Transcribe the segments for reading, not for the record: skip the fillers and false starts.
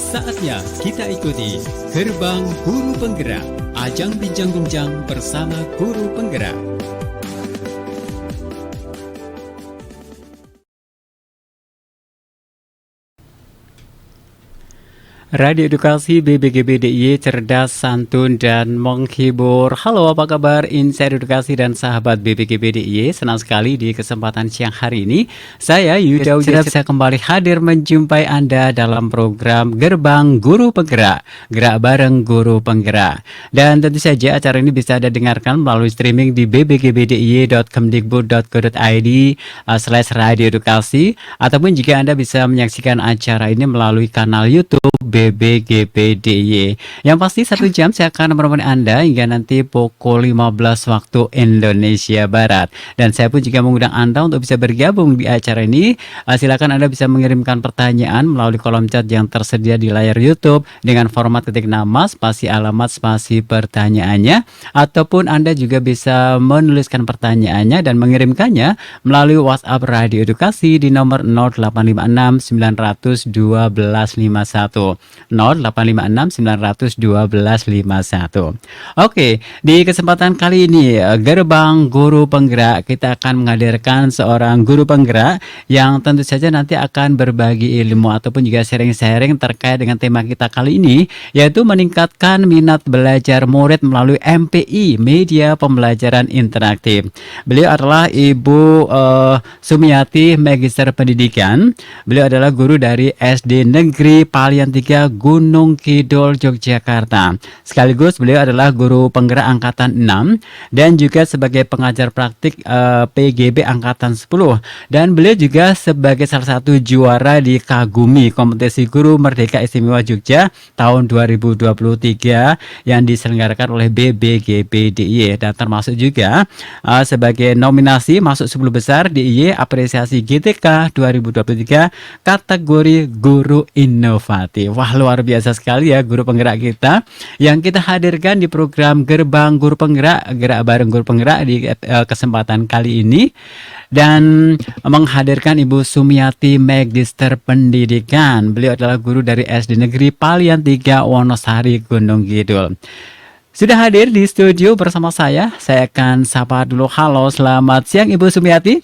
Saatnya kita ikuti Gerbang Guru Penggerak, ajang bincang-bincang bersama guru penggerak. Radio Edukasi BBGB DIY, cerdas, santun, dan menghibur. Halo, apa kabar Insider Edukasi dan sahabat BBGB DIY? Senang sekali di kesempatan siang hari ini saya Yuda Wijaya bisa kembali hadir menjumpai Anda dalam program Gerbang Guru Penggerak, gerak bareng guru penggerak. Dan tentu saja acara ini bisa Anda dengarkan melalui streaming di bbgbdiy.kemdikbud.go.id/radio edukasi, ataupun jika Anda bisa menyaksikan acara ini melalui kanal YouTube BBGBDIY. Yang pasti 1 jam saya akan menemani Anda hingga nanti pukul 15 waktu Indonesia Barat. Dan saya pun juga mengundang Anda untuk bisa bergabung di acara ini. Silakan Anda bisa mengirimkan pertanyaan melalui kolom chat yang tersedia di layar YouTube dengan format ketik nama, spasi alamat, spasi pertanyaannya. Ataupun Anda juga bisa menuliskan pertanyaannya dan mengirimkannya melalui WhatsApp Radio Edukasi di nomor 0856 900 1251. 0856 900 1251. Oke, di kesempatan kali ini Gerbang Guru Penggerak, kita akan menghadirkan seorang guru penggerak yang tentu saja nanti akan berbagi ilmu ataupun juga sharing-sharing terkait dengan tema kita kali ini, yaitu meningkatkan minat belajar murid melalui MPI, Media Pembelajaran Interaktif. Beliau adalah Ibu Sumiati, Magister Pendidikan. Beliau adalah guru dari SD Negeri Palian 3 Gunung Kidul, Yogyakarta. Sekaligus beliau adalah guru penggerak angkatan 6 dan juga sebagai pengajar praktik PGB angkatan 10. Dan beliau juga sebagai salah satu juara di Kagumi, Kompetisi Guru Merdeka Istimewa Jogja tahun 2023 yang diselenggarakan oleh BBGBDIY, dan termasuk juga sebagai nominasi masuk 10 besar DIY Apresiasi GTK 2023 kategori Guru Inovatif. Wah, luar biasa sekali ya guru penggerak kita yang kita hadirkan di program Gerbang Guru Penggerak, gerak bareng guru penggerak di kesempatan kali ini, dan menghadirkan Ibu Sumiati, Magister Pendidikan. Beliau adalah guru dari SD Negeri Palian 3 Wonosari, Gunung Kidul. Sudah hadir di studio bersama saya akan sapa dulu. Halo, selamat siang Ibu Sumiati.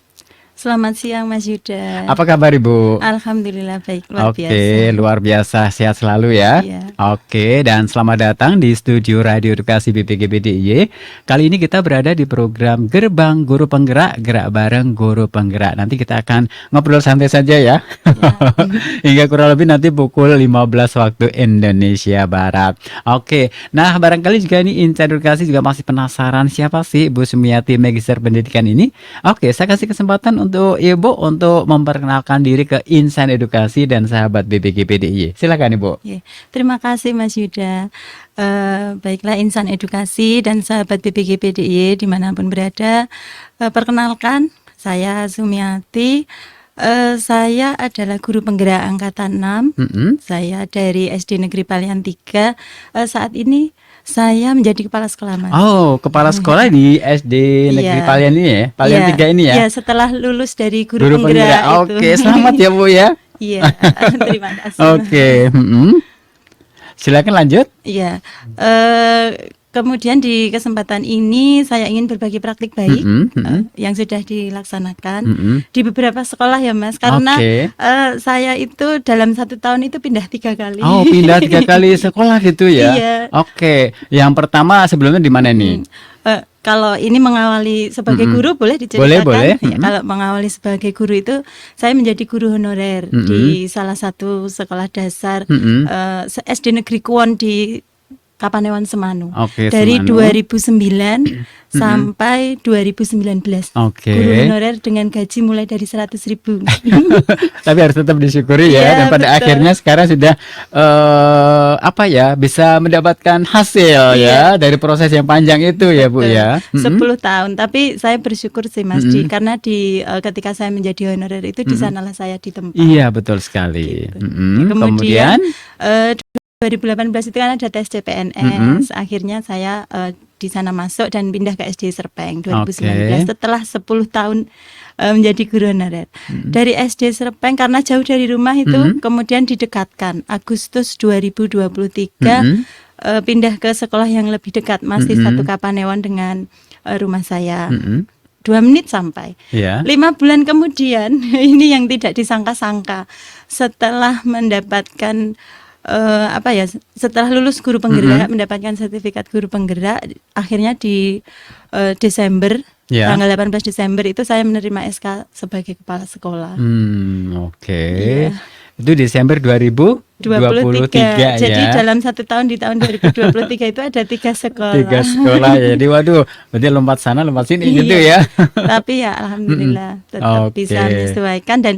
Selamat siang Mas Yuda. Apa kabar Ibu? Alhamdulillah baik, luar biasa. Oke, luar biasa, sehat selalu ya. Iya. Oke, dan selamat datang di studio Radio Edukasi BBGBDIY. Kali ini kita berada di program Gerbang Guru Penggerak, gerak bareng guru penggerak. Nanti kita akan ngobrol santai saja ya. Hingga kurang lebih nanti pukul 15 waktu Indonesia Barat. Oke, nah barangkali juga ini Insider Edukasi juga masih penasaran siapa sih Ibu Sumiati, Magister Pendidikan ini. Oke, saya kasih kesempatan untuk Ibu untuk memperkenalkan diri ke Insan Edukasi dan sahabat BBGBDIY. Silakan Ibu. Terima kasih Mas Yuda. Baiklah Insan Edukasi dan sahabat BBGBDIY dimanapun berada, perkenalkan saya Sumiati. Saya adalah guru penggerak angkatan 6. Saya dari SD Negeri Palian 3. Saat ini saya menjadi kepala sekolah, Mas. Oh, kepala sekolah di SD Negeri Palian ini ya? Palian 3 ini ya? Iya, setelah lulus dari guru penggerak itu. Oke, selamat ya Bu ya. Iya, terima kasih. Oke, silakan lanjut. Iya, kemudian di kesempatan ini saya ingin berbagi praktik baik yang sudah dilaksanakan di beberapa sekolah ya Mas, karena saya itu dalam 1 tahun itu pindah 3 kali. Oh, pindah 3 kali sekolah gitu ya? Iya. Oke, yang pertama sebelumnya di mana nih? Kalau ini mengawali sebagai guru boleh diceritakan? Boleh. Ya, kalau mengawali sebagai guru itu saya menjadi guru honorer di salah satu sekolah dasar SD Negeri Kuon di Kapanewon Semanu. Dari Semanu. 2009 sampai 2019. Guru honorer dengan gaji mulai dari 100.000. Tapi harus tetap disyukuri ya, dan pada akhirnya sekarang sudah bisa mendapatkan hasil ya dari proses yang panjang itu ya Bu ya. 10 tahun, tapi saya bersyukur sih Mas Di, karena ketika saya menjadi honorer itu di sanalah saya ditempa. Iya, betul sekali. Kemudian 2018 itu kan ada tes CPNS. Akhirnya saya di sana masuk dan pindah ke SD Serpeng Oke. 2019 setelah 10 tahun menjadi guru honorer. Dari SD Serpeng karena jauh dari rumah itu kemudian didekatkan Agustus 2023 Mm-mm. pindah ke sekolah yang lebih dekat, masih Mm-mm. satu Kapanewon dengan rumah saya. Mm-mm. 2 menit sampai. Ya. 5 bulan kemudian, ini yang tidak disangka-sangka, setelah mendapatkan setelah lulus guru penggerak, mendapatkan sertifikat guru penggerak, akhirnya di Desember, Ya. tanggal 18 Desember itu saya menerima SK sebagai kepala sekolah. Oke. Iya. Itu Desember 2023 Jadi ya. dalam 1 tahun di tahun 2023 itu ada 3 sekolah. 3 sekolah ya. Jadi waduh, berarti lompat sana lompat sini gitu Iya. ya. Tapi ya alhamdulillah tetap Oke. bisa menyesuaikan dan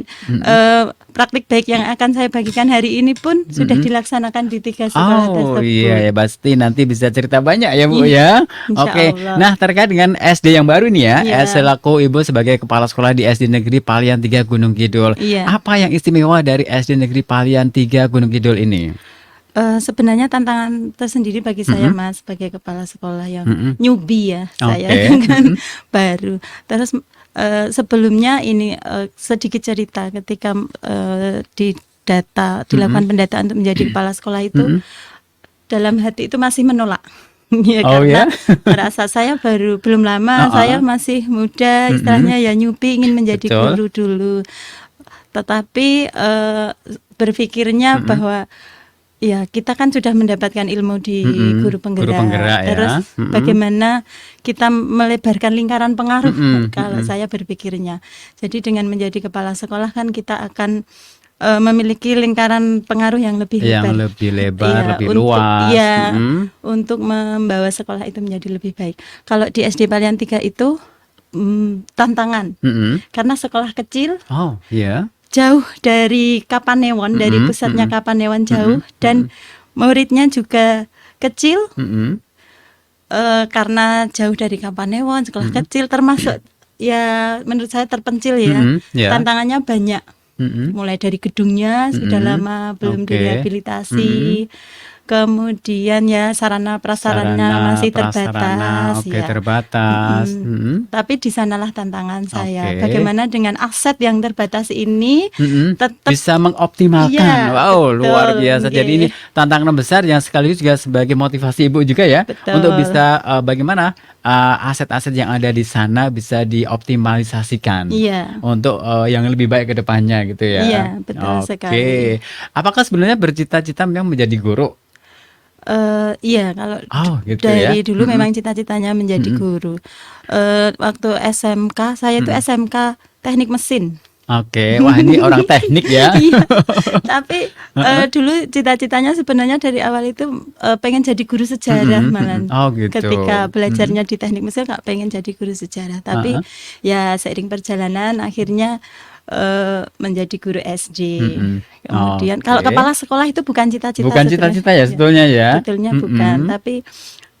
praktik baik yang akan saya bagikan hari ini pun sudah dilaksanakan di 3 sekolah Oh tersebut. iya ya, pasti nanti bisa cerita banyak ya Bu ya. Insya Oke. Allah. Nah, terkait dengan SD yang baru nih ya, Iya. selaku Ibu sebagai kepala sekolah di SD Negeri Palian 3 Gunung Kidul. Iya. Apa yang istimewa dari SD Negeri Palian 3 Gunung Kidul ini? Sebenarnya tantangan tersendiri bagi saya Mas sebagai kepala sekolah yang newbie ya, saya Oke. kan baru. Terus sebelumnya ini sedikit cerita ketika dilakukan pendataan untuk menjadi kepala sekolah itu dalam hati itu masih menolak. Ya, Oh, karena ya? merasa saya belum lama, saya masih muda, istilahnya ya newbie, ingin menjadi Betul. guru dulu. Tetapi berpikirnya bahwa ya kita kan sudah mendapatkan ilmu di guru penggerak, penggerak ya. terus bagaimana kita melebarkan lingkaran pengaruh kalau saya berpikirnya. Jadi dengan menjadi kepala sekolah kan kita akan memiliki lingkaran pengaruh yang lebih Yang lebar. lebih lebar, Iya, lebih untuk, luas. ya, untuk membawa sekolah itu menjadi lebih baik. Kalau di SD Palian 3 itu tantangan karena sekolah kecil, Oh iya. jauh dari Kapanewon, dari pusatnya Kapanewon jauh, dan muridnya juga kecil. Karena jauh dari Kapanewon, sekolah kecil, termasuk ya menurut saya terpencil ya. Ya. Tantangannya banyak. Mulai dari gedungnya sudah lama belum Oke. direhabilitasi. Kemudian ya sarana prasarana masih prasarana, terbatas oke, ya. terbatas. Tapi di sanalah tantangan saya. Oke. Bagaimana dengan aset yang terbatas ini tetap Bisa mengoptimalkan. Iya, Wow, betul, luar biasa. Jadi nggih. ini tantangan besar yang sekaligus juga sebagai motivasi Ibu juga ya, Betul. untuk bisa bagaimana aset-aset yang ada di sana bisa dioptimalisasikan. Iya. Untuk yang lebih baik ke depannya gitu ya. Iya, betul sekali. Apakah sebenarnya bercita-cita memang menjadi guru? Iya, kalau Oh, gitu ya. dari dulu memang cita-citanya menjadi guru. Waktu SMK, saya itu SMK Teknik Mesin. Oke, wah ini orang teknik ya. Iya, tapi dulu cita-citanya sebenarnya dari awal itu pengen jadi guru sejarah malah. Oh, gitu. Ketika belajarnya di Teknik Mesin nggak pengen jadi guru sejarah, tapi ya seiring perjalanan akhirnya menjadi guru SD. Kemudian kalau Oke. kepala sekolah itu bukan cita-cita. Bukan sebetulnya. cita-cita ya sebetulnya ya. Sebetulnya bukan, tapi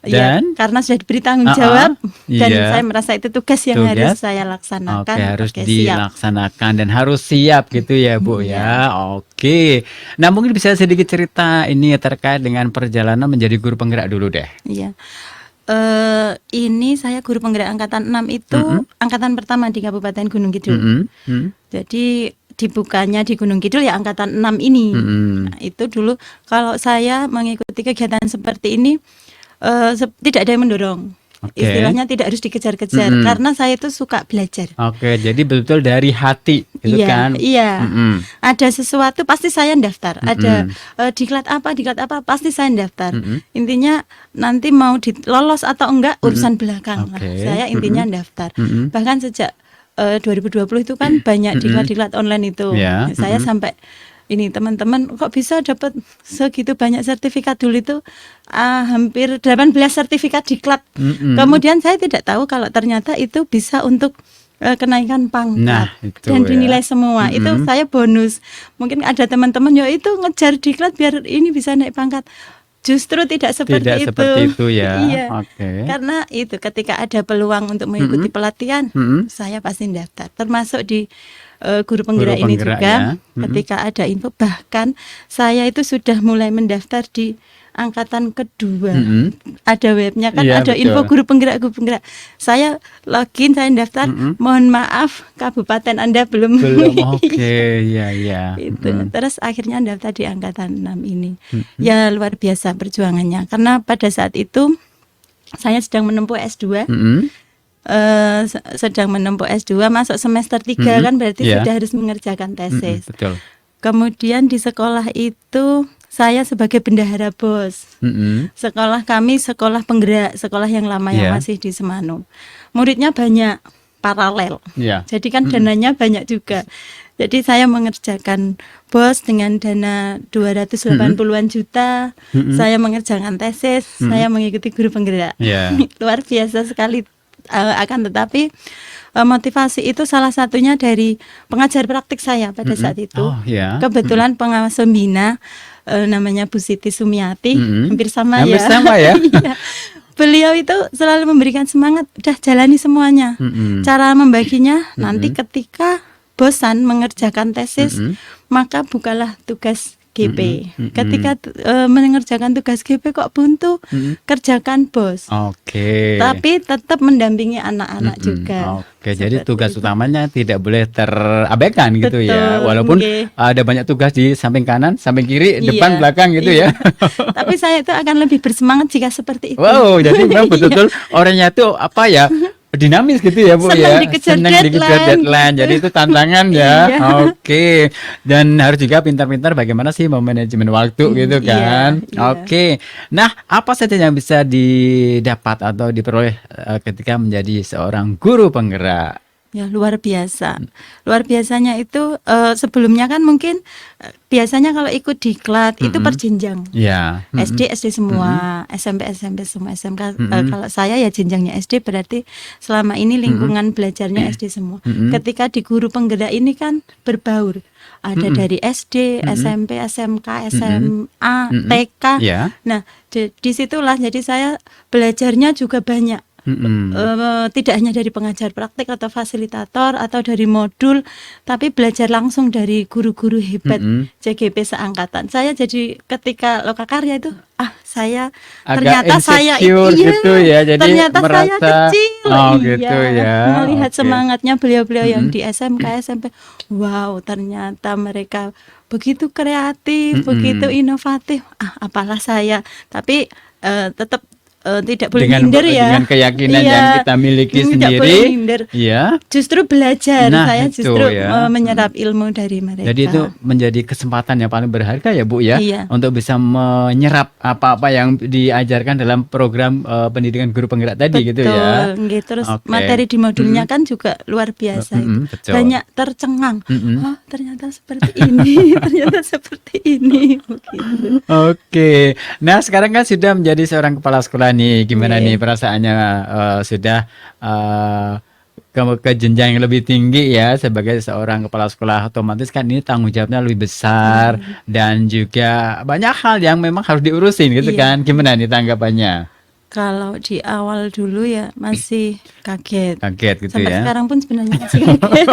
ya Dan? karena sudah diberi tanggung jawab dan Iya. saya merasa itu tugas yang Tugas. harus saya laksanakan. Oke, harus siap. dilaksanakan dan harus siap gitu ya, Bu ya. Oke. Nah, mungkin bisa sedikit cerita ini terkait dengan perjalanan menjadi guru penggerak dulu deh. Iya. Ini saya guru penggerak angkatan 6 itu angkatan pertama di Kabupaten Gunung Kidul. Jadi dibukanya di Gunung Kidul ya angkatan 6 ini. Nah, itu dulu kalau saya mengikuti kegiatan seperti ini tidak ada yang mendorong. Oke. Istilahnya tidak harus dikejar-kejar karena saya itu suka belajar. Oke, jadi betul-betul dari hati gitu Iya, kan. iya. Ada sesuatu pasti saya daftar. Ada diklat apa pasti saya daftar. Intinya nanti mau lolos atau enggak urusan belakang lah. Oke. Saya intinya daftar. Bahkan sejak 2020 itu kan banyak diklat-diklat online itu. Ya, Saya sampai ini teman-teman kok bisa dapat segitu banyak sertifikat dulu itu hampir 18 sertifikat diklat. Kemudian saya tidak tahu kalau ternyata itu bisa untuk kenaikan pangkat Nah, itu dan ya. dinilai semua. Itu saya bonus. Mungkin ada teman-teman ya itu ngejar diklat biar ini bisa naik pangkat. Justru tidak seperti Tidak itu. seperti itu ya. Iya. Oke. Karena itu ketika ada peluang untuk mengikuti pelatihan, saya pasti daftar. Termasuk di guru penggerak ini penggerak juga. ya. Ketika ada info, bahkan saya itu sudah mulai mendaftar di angkatan kedua. Mm-mm. Ada webnya kan, Iya, ada info betul. guru penggerak. Saya login, saya daftar. Mm-mm. Mohon maaf, kabupaten Anda belum. Belum, oke, iya, iya. Itu. Mm-mm. Terus akhirnya daftar di angkatan 6 ini. Mm-mm. Ya luar biasa perjuangannya. Karena pada saat itu saya sedang menempuh S2. Mm-mm. Sedang menempuh S2, masuk semester 3 Mm-mm. kan berarti Iya. sudah harus mengerjakan Mm-mm, tesis. betul. Kemudian di sekolah itu saya sebagai bendahara BOS. Mm-mm. Sekolah kami sekolah penggerak, sekolah yang lama yang Iya. masih di Semanu. Muridnya banyak, paralel. Iya. Jadi kan dananya banyak juga. Jadi saya mengerjakan BOS dengan dana 280-an juta. Mm-mm. Saya mengerjakan tesis, saya mengikuti guru penggerak. Iya. Luar biasa sekali. Akan tetapi motivasi itu salah satunya dari pengajar praktik saya pada saat itu. Oh, iya. Kebetulan pengawas pembina namanya Bu Siti Sumiati, Mm-mm. hampir sama Hampir ya. sama ya. Iya. Beliau itu selalu memberikan semangat, udah jalani semuanya. Mm-mm. Cara membaginya nanti ketika bosan mengerjakan tesis, maka bukalah tugas GP. Ketika mengerjakan tugas GP kok buntu, kerjakan BOS. Oke. Tapi tetap mendampingi anak-anak juga. Oke, jadi Seperti tugas itu. utamanya tidak boleh terabaikan gitu ya. Betul, Walaupun nggih. ada banyak tugas di samping kanan, samping kiri, Iya, depan, belakang gitu iya. ya. Tapi saya itu akan lebih bersemangat jika seperti itu. Wow, jadi memang Iya. betul-betul orangnya tuh apa ya? Dinamis gitu ya Bu Senang ya. dikejar Senang dikejar deadline, deadline. gitu. Jadi itu tantangan ya. Iya. Oke. Dan harus juga pintar-pintar bagaimana sih memanajemen waktu gitu iya, kan. iya. Oke. Nah, apa saja yang bisa didapat atau diperoleh ketika menjadi seorang guru penggerak? Ya luar biasa. Luar biasanya itu sebelumnya kan mungkin biasanya kalau ikut diklat itu per jenjang. Ya. SD semua, SMP semua, SMK. Kalau saya ya jenjangnya SD, berarti selama ini lingkungan belajarnya SD semua. Ketika di guru penggerak ini kan berbaur. Ada dari SD, SMP, SMK, SMA, TK. Ya. Nah, disitulah jadi saya belajarnya juga banyak. Tidak hanya dari pengajar praktik atau fasilitator atau dari modul, tapi belajar langsung dari guru-guru hebat CGP seangkatan. Saya jadi ketika lokakarya itu, saya Agak ternyata saya insecure iya, gitu ya, jadi ternyata saya merasa, kecil, oh iya, gitu ya, melihat oke. semangatnya beliau-beliau yang di SMK, SMP, wow, ternyata mereka begitu kreatif, begitu inovatif. Apalah saya, tapi tetap tidak boleh minder ya. Dengan keyakinan Iya, yang kita miliki tidak sendiri. boleh minder. Ya. Justru belajar, Nah, saya itu justru ya. menyerap ilmu dari mereka. Jadi itu menjadi kesempatan yang paling berharga ya Bu ya, Iya. untuk bisa menyerap apa-apa yang diajarkan dalam program pendidikan guru penggerak tadi gitu ya. Betul, nggih. Terus Oke. materi di modulnya kan juga luar biasa itu. betul. Banyak tercengang. Oh, ternyata seperti ini, ternyata seperti ini begitu. Oke, nah sekarang kan sudah menjadi seorang kepala sekolah nih, gimana Iya. nih perasaannya sudah ke jenjang yang lebih tinggi ya sebagai seorang kepala sekolah, otomatis kan ini tanggung jawabnya lebih besar dan juga banyak hal yang memang harus diurusin gitu Iya. kan, gimana nih tanggapannya? Kalau di awal dulu ya masih kaget. Kaget gitu Sampai ya? sekarang pun sebenarnya masih kaget.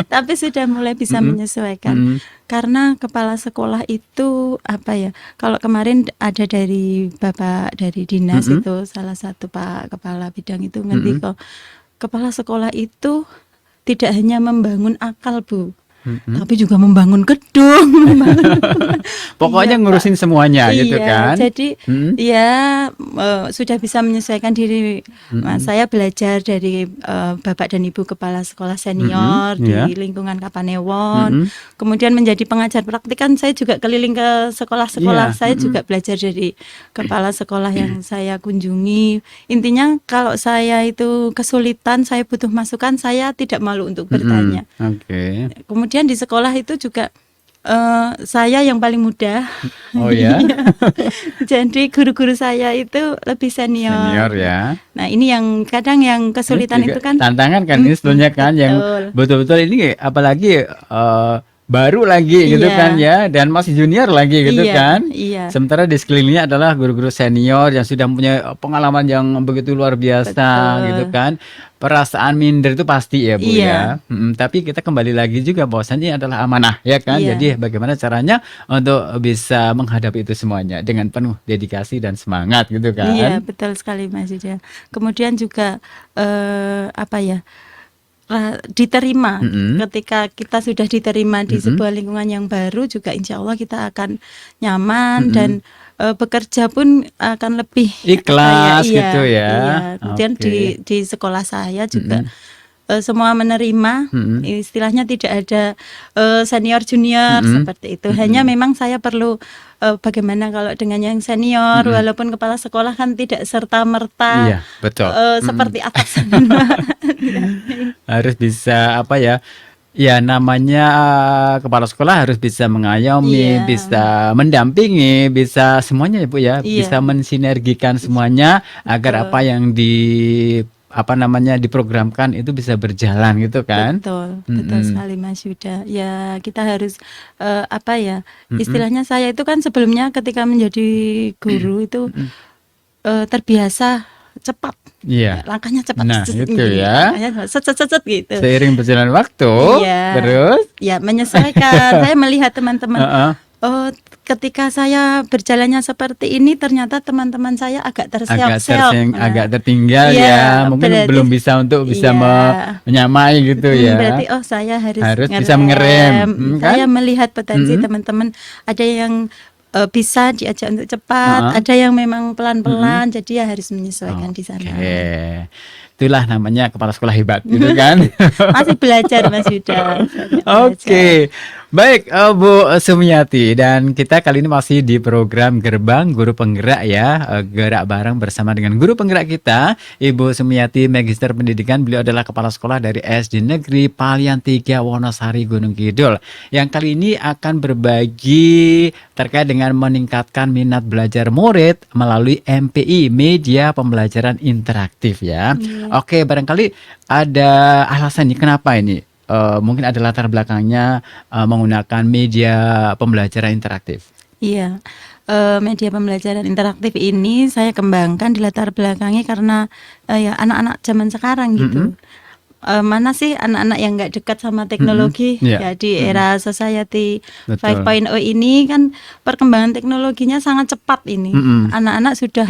Tapi sudah mulai bisa menyesuaikan. Karena kepala sekolah itu apa ya? Kalau kemarin ada dari Bapak dari dinas itu salah satu Pak Kepala Bidang itu ngerti kok. Kepala sekolah itu tidak hanya membangun akal, Bu. Tapi juga membangun gedung, Pokoknya Iya, Pak. ngurusin semuanya gitu Iya, kan? jadi ya sudah bisa menyesuaikan diri. Nah, saya belajar dari Bapak dan Ibu Kepala Sekolah Senior di Iya. lingkungan Kapanewon. Kemudian menjadi pengajar praktik kan saya juga keliling ke sekolah-sekolah. Iya, Saya juga belajar dari kepala sekolah yang saya kunjungi. Intinya kalau saya itu kesulitan, saya butuh masukan, saya tidak malu untuk bertanya. Oke. Kemudian di sekolah itu juga saya yang paling muda. Oh ya? Jadi guru-guru saya itu lebih senior. Senior ya. Nah, ini yang kadang yang kesulitan Juga itu kan tantangan kan ini sebetulnya kan yang betul. betul-betul ini apalagi baru lagi gitu kan Iya, ya, dan masih junior lagi gitu iya, kan. iya, Sementara di sekelilingnya adalah guru-guru senior yang sudah punya pengalaman yang begitu luar biasa gitu betul. kan. Perasaan minder itu pasti ya Bu Iya, ya. Tapi kita kembali lagi juga bahwasannya ini adalah amanah ya kan. iya, Jadi bagaimana caranya untuk bisa menghadapi itu semuanya dengan penuh dedikasi dan semangat gitu iya, kan. betul sekali Mas Yuda. Kemudian juga apa ya? Diterima. Mm-mm, Ketika kita sudah diterima di mm-mm, sebuah lingkungan yang baru juga insya Allah kita akan nyaman dan mm-mm. bekerja pun akan lebih apa ya, Ikhlas iya, gitu iya. ya. Kemudian Oke. di sekolah saya juga Mm-mm, semua menerima, mm-mm, istilahnya tidak ada senior junior mm-mm, seperti itu. Hanya mm-mm, memang saya perlu bagaimana kalau dengan yang senior, mm-mm. walaupun kepala sekolah kan tidak serta merta Iya, betul. seperti Mhm. atasan. Harus bisa apa ya, ya namanya kepala sekolah harus bisa mengayomi, Iya, bisa mendampingi, bisa semuanya ya Bu ya, bisa iya, mensinergikan semuanya agar apa betul, yang apa namanya, diprogramkan itu bisa berjalan gitu kan. betul, betul Mhm, sekali Mas Yuda. Ya kita harus apa ya, mhm, istilahnya saya itu kan sebelumnya ketika menjadi guru itu mhm. terbiasa cepat, Iya. langkahnya cepat, Nah itu gini, ya, langkahnya set set set set gitu. seiring berjalan waktu Iya, terus ya menyesuaikan. Saya melihat teman-teman, heeh, oh ketika saya berjalannya seperti ini ternyata teman-teman saya agak terseok-seok. Nah, agak tertinggal ya, iya mungkin berarti belum bisa untuk bisa iya. menyamai gitu Berarti ya. oh saya harus Harus bisa mengerem, ngerem. kan? Saya melihat potensi Mhm, teman-teman ada yang bisa diajak untuk cepat, heeh, ada yang memang mhm. pelan-pelan, jadi ya harus menyesuaikan di Oke, sana. itulah namanya kepala sekolah hebat gitu kan. Masih belajar Mas Yuda, banyak belajar. Oke, baik Bu Sumiati, dan kita kali ini masih di program Gerbang Guru Penggerak ya, gerak bareng bersama dengan guru penggerak kita, Ibu Sumiati Magister Pendidikan. Beliau adalah kepala sekolah dari SD Negeri Palian 3 Wonosari Gunung Kidul. Yang kali ini akan berbagi terkait dengan meningkatkan minat belajar murid melalui MPI, Media Pembelajaran Interaktif ya. Iya. Oke, barangkali ada alasan nih kenapa ini. Mungkin ada latar belakangnya menggunakan media pembelajaran interaktif. Iya, media pembelajaran interaktif ini saya kembangkan di latar belakangi karena ya anak-anak zaman sekarang gitu. Mhm, Mana sih anak-anak yang nggak dekat sama mhm, teknologi? iya, Ya di mhm, era society betul, 5.0 ini kan perkembangan teknologinya sangat cepat ini. mhm, Anak-anak sudah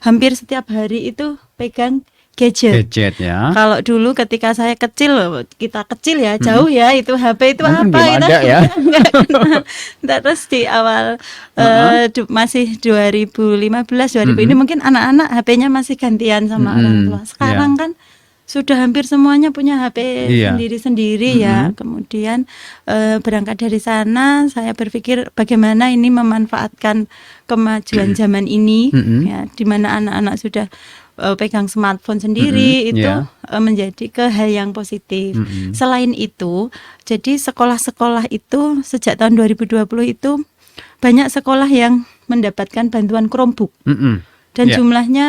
hampir setiap hari itu pegang gadget. gadget ya, Kalau dulu ketika saya kecil, kita kecil ya, mhm, jauh ya itu HP itu mungkin apa belum kita ada ya, nggak kenal. Terus di awal heeh, masih 2015, 2000 ini mhm, mungkin anak-anak HP-nya masih gantian sama orang tua. mhm, Sekarang iya, kan sudah hampir semuanya punya HP iya, sendiri-sendiri ya. mhm, Kemudian berangkat dari sana saya berpikir bagaimana ini memanfaatkan kemajuan zaman ini mhm, ya, di mana anak-anak sudah pegang smartphone mhm, sendiri itu iya, menjadi ke hal yang positif. mhm, Selain itu, jadi sekolah-sekolah itu sejak tahun 2020 itu banyak sekolah yang mendapatkan bantuan Chromebook mhm, dan iya, jumlahnya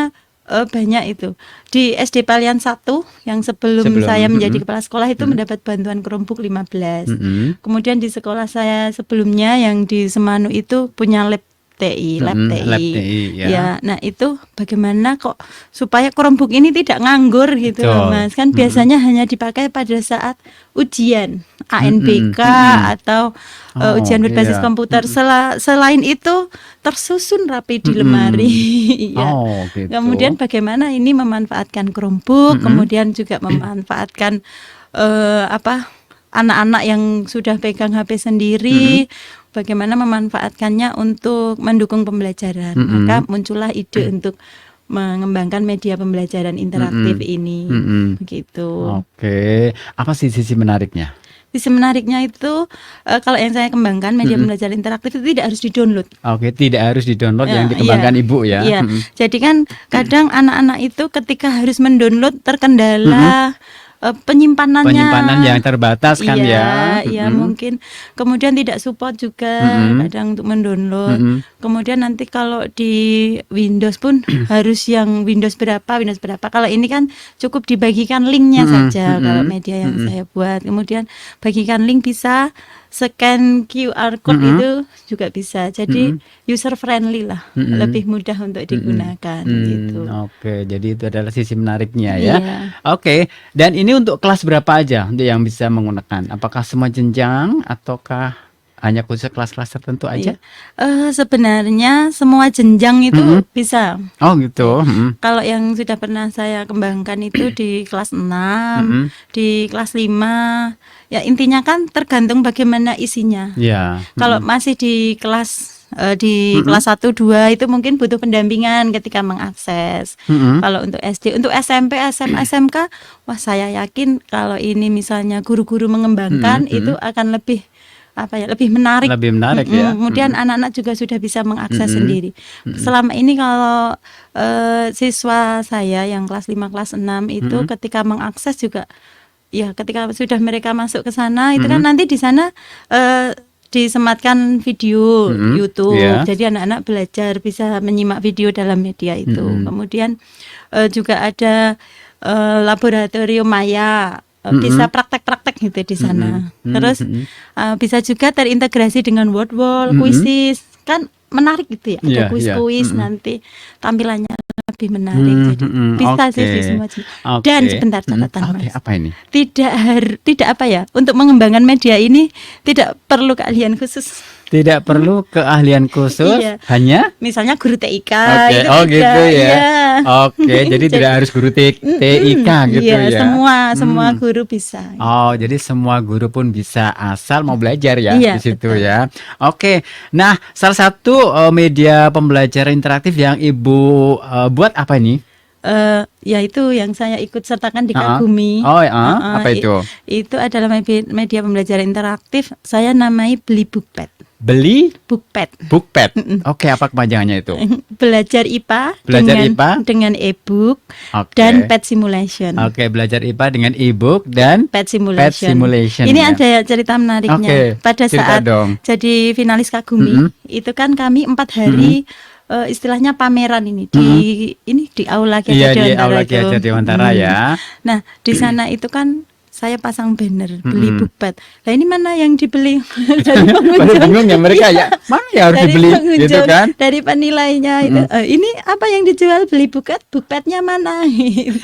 banyak itu. Di SD Palian 1 yang sebelum sebelum, saya menjadi mhm, kepala sekolah itu mhm, mendapat bantuan Chromebook 15. mhm, Kemudian di sekolah saya sebelumnya yang di Semanu itu punya lab mhm, lab TI. TI ya, Ya, nah itu bagaimana kok supaya Chromebook ini tidak nganggur gitu loh betul, Mas. Kan mhm, biasanya hanya dipakai pada saat ujian mhm, ANBK mhm, atau oh ujian berbasis iya, komputer. mhm, Selain itu tersusun rapi di lemari. mhm, Ya. oh gitu, Kemudian bagaimana ini memanfaatkan Chromebook, mhm, kemudian juga memanfaatkan apa anak-anak yang sudah pegang HP mhm, sendiri, bagaimana memanfaatkannya untuk mendukung pembelajaran. Maka mhm, muncullah ide untuk mengembangkan media pembelajaran interaktif mhm, ini, mhm. begitu. Oke, apa sih sisi menariknya? Sisi menariknya itu kalau yang saya kembangkan media Mhm. pembelajaran interaktif itu tidak harus di-download. Oke, tidak harus di-download yang Iya, dikembangkan Ibu ya? iya. Mhm, Jadi kan kadang anak-anak itu ketika harus mendownload mhm. terkendala penyimpanannya. Penyimpanan yang terbatas kan ya? Iya, iya Mhm, mungkin. Kemudian tidak support juga mhm, kadang untuk mendownload. mhm, Kemudian nanti kalau di Windows pun harus yang Windows berapa. Kalau ini kan cukup dibagikan linknya mhm, saja kalau mhm, media yang mhm, saya buat. Kemudian bagikan link bisa scan QR code Mm-mm. itu juga bisa. Jadi Mm-mm. user friendly lah, Mm-mm. lebih mudah untuk Mm-mm. digunakan gitu. Oke, jadi itu adalah sisi menariknya ya. Iya. Oke, dan ini untuk kelas berapa aja untuk yang bisa menggunakan? Apakah semua jenjang ataukah hanya khusus kelas-kelas tertentu Iya. aja? Sebenarnya semua jenjang itu Mm-mm. bisa. Oh gitu. Mm-mm. Kalau yang sudah pernah saya kembangkan itu di kelas 6, Mm-mm. di kelas 5, ya intinya kan tergantung bagaimana isinya. Ya. Kalau Mm-mm. masih di kelas di Mm-mm. kelas 1 2 itu mungkin butuh pendampingan ketika mengakses. Mm-mm. Kalau untuk SD, untuk SMP, SMA, SMK, wah saya yakin kalau ini misalnya guru-guru mengembangkan Mm-mm. itu akan lebih apa ya, lebih menarik. Lebih menarik ya. Kemudian Mm-mm. anak-anak juga sudah bisa mengakses Mm-mm. sendiri. Mm-mm. Selama ini kalau siswa saya yang kelas 5 kelas 6 itu Mm-mm. ketika mengakses juga ya ketika sudah mereka masuk ke sana itu kan Mm-mm. nanti di sana disematkan video Mm-mm. YouTube. Ya. Jadi anak-anak belajar bisa menyimak video dalam media itu. Mm-mm. Kemudian juga ada laboratorium maya. Bisa Mm-mm. praktek-praktek gitu di sana. Mm-mm. Terus Mm-mm. bisa juga terintegrasi dengan word wall, Mm-mm. kuisis. Kan menarik gitu ya. Ada Iya, iya. kuis-kuis Mm-mm. nanti tampilannya lebih menarik. Jadi Mm-mm. bisa Oke. sih semua. Dan Oke. sebentar catatan Oke, Mas. apa ini? Tidak apa ya, untuk mengembangkan media ini tidak perlu keahlian khusus. Tidak perlu keahlian khusus, Iya. hanya Misalnya guru TIK oke. itu Oh tidak, gitu ya. iya. Oke, jadi tidak harus guru TIK gitu Iya, ya. semua Hmm. guru bisa. Oh, jadi semua guru pun bisa asal mau belajar ya Iya, di situ betul. ya. Oke. Nah, salah satu media pembelajaran interaktif yang Ibu buat apa ini? Ya itu yang saya ikut sertakan di Ah, ah. Kagumi. Oh, apa itu? Itu adalah media pembelajaran interaktif. Saya namai Beli Bookpad. Beli Bookpad. Bookpad. Oke, apa kepanjangannya itu? Belajar IPA Belajar dengan IPA? dengan e-book Oke. dan pet simulation. Oke, belajar IPA dengan e-book dan Pet simulation. simulation Ini ya. ada cerita menariknya. Oke, Pada cerita saat dong. jadi finalis Kagumi, Mm-mm. itu kan kami 4 hari istilahnya pameran ini di Aula Ki Iya, Hajar di Dewantara Aula Ki itu. Hajar Dewantara ya. Nah, di sana itu kan saya pasang banner beli Mm-mm. Bookpad. Lah ini mana yang dibeli dari Pada pengunjung? bingung ya mereka ya. Mana ya harus Dari dibeli gitu pengunjung, kan? dari penilainya itu. Ini apa yang dijual beli Bookpadnya mana? Gitu.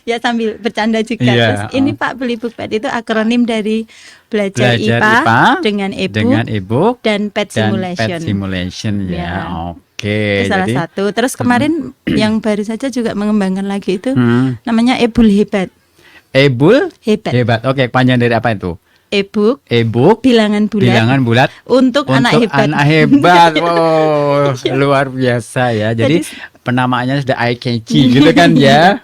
Ya sambil bercanda juga. Iya, Terus ini Pak beli Bookpad itu akronim dari belajar Belajar IPA, IPA dengan dengan e-book e-book dan pet dan simulation. pet simulation ya. Ya. Oke, Itu salah jadi satu. Terus kemarin yang baru saja juga mengembangkan lagi itu hmm, namanya e-book hebat. e-book Hebat. hebat. Oke, panjang dari apa itu? E-book E-book bilangan bulat bilangan bulat untuk anak untuk hebat. anak hebat. Wow, luar biasa ya. Jadi Jadi- penamaannya sudah eye catchy gitu kan ya.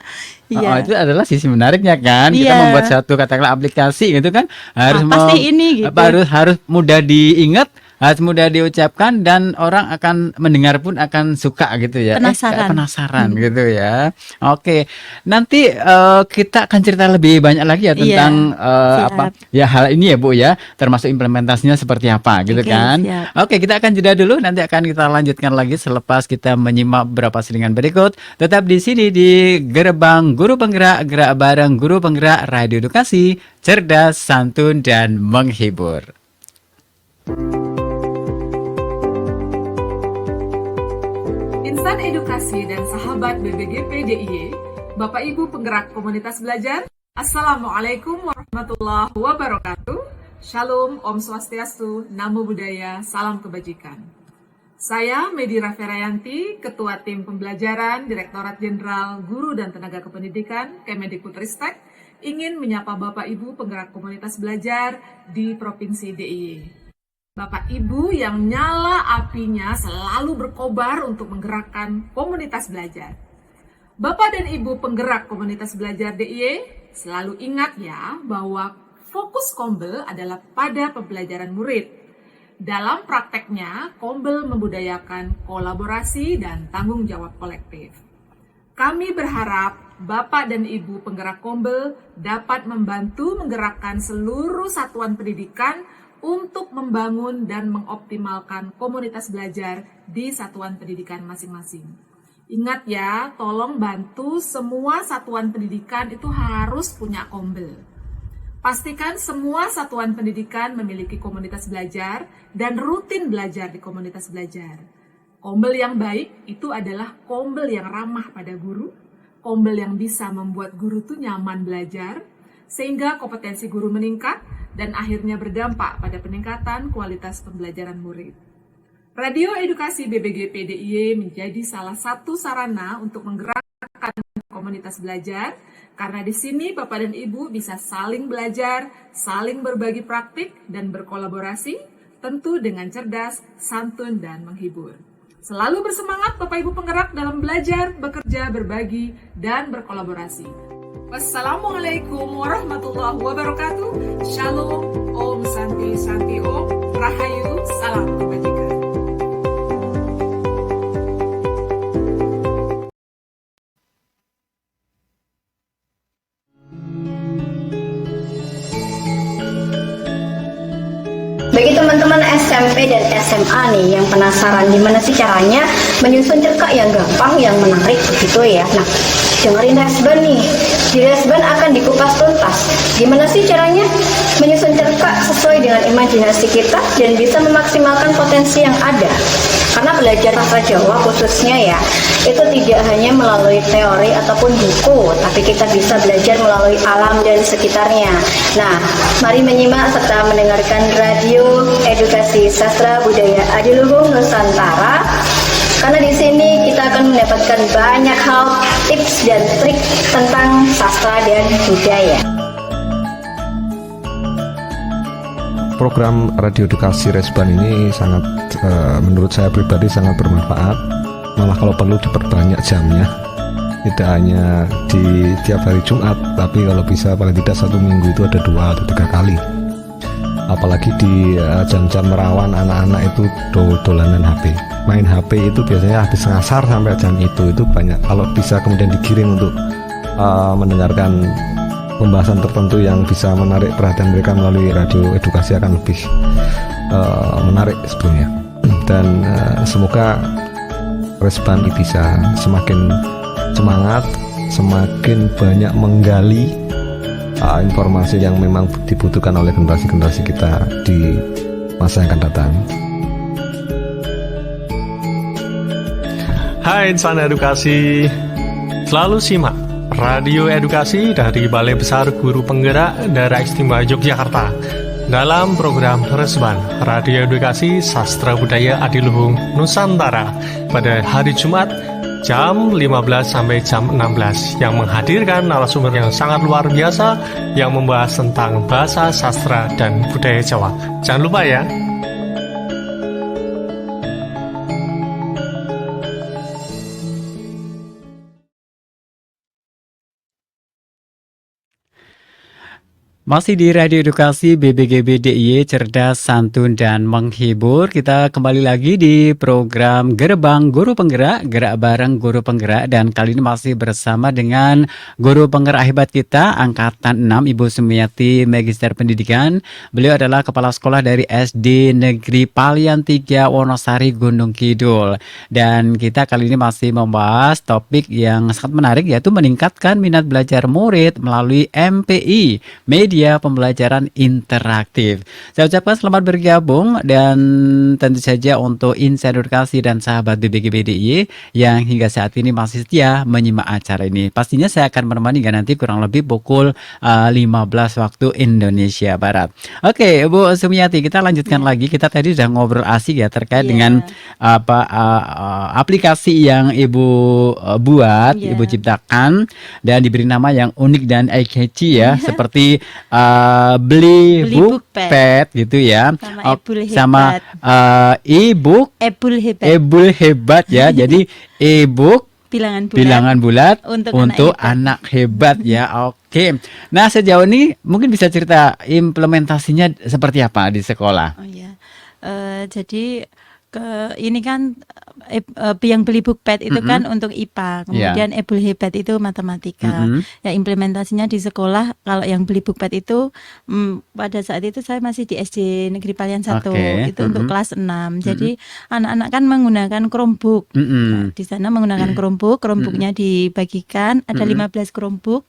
Iya. Oh, itu adalah sisi menariknya kan. Kita Iya. membuat satu katakanlah aplikasi gitu kan harus pasti ini gitu. harus mudah diingat, harus mudah diucapkan dan orang akan mendengar pun akan suka gitu ya. Penasaran. Penasaran gitu ya. Oke. Nanti kita akan cerita lebih banyak lagi ya Iya, tentang siap. apa ya hal ini ya Bu ya, termasuk implementasinya seperti apa gitu Oke, kan. siap. Oke, kita akan jeda dulu, nanti akan kita lanjutkan lagi selepas kita menyimak beberapa selingan berikut. Tetap di sini di Gerbang Guru Penggerak, gerak bareng Guru Penggerak Radio Edukasi, cerdas, santun, dan menghibur. Insan Edukasi dan sahabat BBGP DIY, Bapak Ibu penggerak komunitas belajar, Assalamualaikum warahmatullahi wabarakatuh. Shalom, Om Swastiastu, Namo Buddhaya, Salam Kebajikan. Saya Medira Ferayanti, Ketua Tim Pembelajaran Direktorat Jenderal Guru dan Tenaga Kependidikan Kemendikbudristek, ingin menyapa Bapak Ibu penggerak komunitas belajar di Provinsi DIY. Bapak Ibu yang nyala apinya selalu berkobar untuk menggerakkan komunitas belajar. Bapak dan Ibu penggerak komunitas belajar DIY, selalu ingat ya bahwa fokus Kombel adalah pada pembelajaran murid. Dalam prakteknya, Kombel membudayakan kolaborasi dan tanggung jawab kolektif. Kami berharap Bapak dan Ibu penggerak Kombel dapat membantu menggerakkan seluruh satuan pendidikan untuk membangun dan mengoptimalkan komunitas belajar di satuan pendidikan masing-masing. Ingat ya, tolong bantu semua satuan pendidikan itu harus punya Kombel. Pastikan semua satuan pendidikan memiliki komunitas belajar dan rutin belajar di komunitas belajar. Kombel yang baik itu adalah kombel yang ramah pada guru, kombel yang bisa membuat guru tuh nyaman belajar, sehingga kompetensi guru meningkat dan akhirnya berdampak pada peningkatan kualitas pembelajaran murid. Radio Edukasi BBGP DIY menjadi salah satu sarana untuk menggerakkan komunitas belajar, karena di sini Bapak dan Ibu bisa saling belajar, saling berbagi praktik, dan berkolaborasi, tentu dengan cerdas, santun, dan menghibur. Selalu bersemangat Bapak Ibu penggerak dalam belajar, bekerja, berbagi, dan berkolaborasi. Wassalamualaikum warahmatullahi wabarakatuh. Shalom, Om Santi Santi Om, Rahayu, Salam Kebajikan. Bagi teman-teman SMP dan SMA nih yang penasaran gimana sih caranya menyusun cerkak yang gampang, yang menarik begitu ya. Nah, dengerin Resban nih. Di Resban akan dikupas tuntas. Gimana sih caranya menyusun cerkak sesuai dengan imajinasi kita dan bisa memaksimalkan potensi yang ada. Karena belajar bahasa Jawa khususnya ya, itu tidak hanya melalui teori ataupun buku, tapi kita bisa belajar melalui alam dan sekitarnya. Nah, mari menyimak serta mendengarkan Radio Edukasi Sastra Budaya Adiluhung Nusantara. Karena di sini kita akan mendapatkan banyak hal, tips dan trik tentang sastra dan budaya. Program Radio Edukasi Resban ini sangat, menurut saya pribadi sangat bermanfaat. Malah kalau perlu diperbanyak jamnya. Tidak hanya di tiap hari Jumat, tapi kalau bisa paling tidak satu minggu itu ada 2 atau 3 kali. Apalagi di jam-jam rawan anak-anak itu dolanan HP. Main HP itu biasanya habis ngasar sampai jam itu banyak. Kalau bisa kemudian digiring untuk mendengarkan pembahasan tertentu yang bisa menarik perhatian mereka melalui radio edukasi akan lebih menarik sebetulnya. Dan semoga Resban bisa semakin semangat, semakin banyak menggali informasi yang memang dibutuhkan oleh generasi-generasi kita di masa yang akan datang. Hai insan edukasi, selalu simak Radio Edukasi dari Balai Besar Guru Penggerak Daerah Istimewa Yogyakarta dalam program Resban Radio Edukasi Sastra Budaya Adiluhung Nusantara pada hari Jumat jam 15 sampai jam 16 yang menghadirkan narasumber yang sangat luar biasa yang membahas tentang bahasa, sastra, dan budaya Jawa. Jangan lupa ya. Masih di Radio Edukasi BBGB DIY, cerdas, santun, dan menghibur. Kita kembali lagi di program Gerbang Guru Penggerak, gerak bareng Guru Penggerak. Dan kali ini masih bersama dengan Guru Penggerak hebat kita, Angkatan 6, Ibu Sumiati, Magister Pendidikan. Beliau adalah Kepala Sekolah dari SD Negeri Palian 3, Wonosari, Gunung Kidul. Dan kita kali ini masih membahas topik yang sangat menarik, yaitu meningkatkan minat belajar murid melalui MPI, Media Pembelajaran Interaktif. Saya ucapkan selamat bergabung dan tentu saja untuk insan edukasi dan sahabat BBGB DIY yang hingga saat ini masih setia menyimak acara ini. Pastinya saya akan menemani nanti kurang lebih pukul 15 waktu Indonesia Barat. Oke, Bu Sumiati, kita lanjutkan lagi. Kita tadi sudah ngobrol asik ya terkait dengan aplikasi yang Ibu buat, Ibu ciptakan dan diberi nama yang unik dan eye-catchy ya, seperti beli bookpad gitu ya, sama e-book e-book hebat ya. Jadi e-book bilangan bulat untuk anak hebat ya. Oke. Nah, sejauh ini mungkin bisa cerita implementasinya seperti apa di sekolah? Oh ya. Jadi ini kan yang beli bookpad itu kan untuk IPA, kemudian e-book hebat itu matematika. Ya, implementasinya di sekolah kalau yang beli bookpad itu pada saat itu saya masih di SD Negeri Palian 1, itu untuk kelas 6. Jadi anak-anak kan menggunakan Chromebook. Nah, di sana menggunakan Chromebooknya dibagikan ada 15 Chromebook.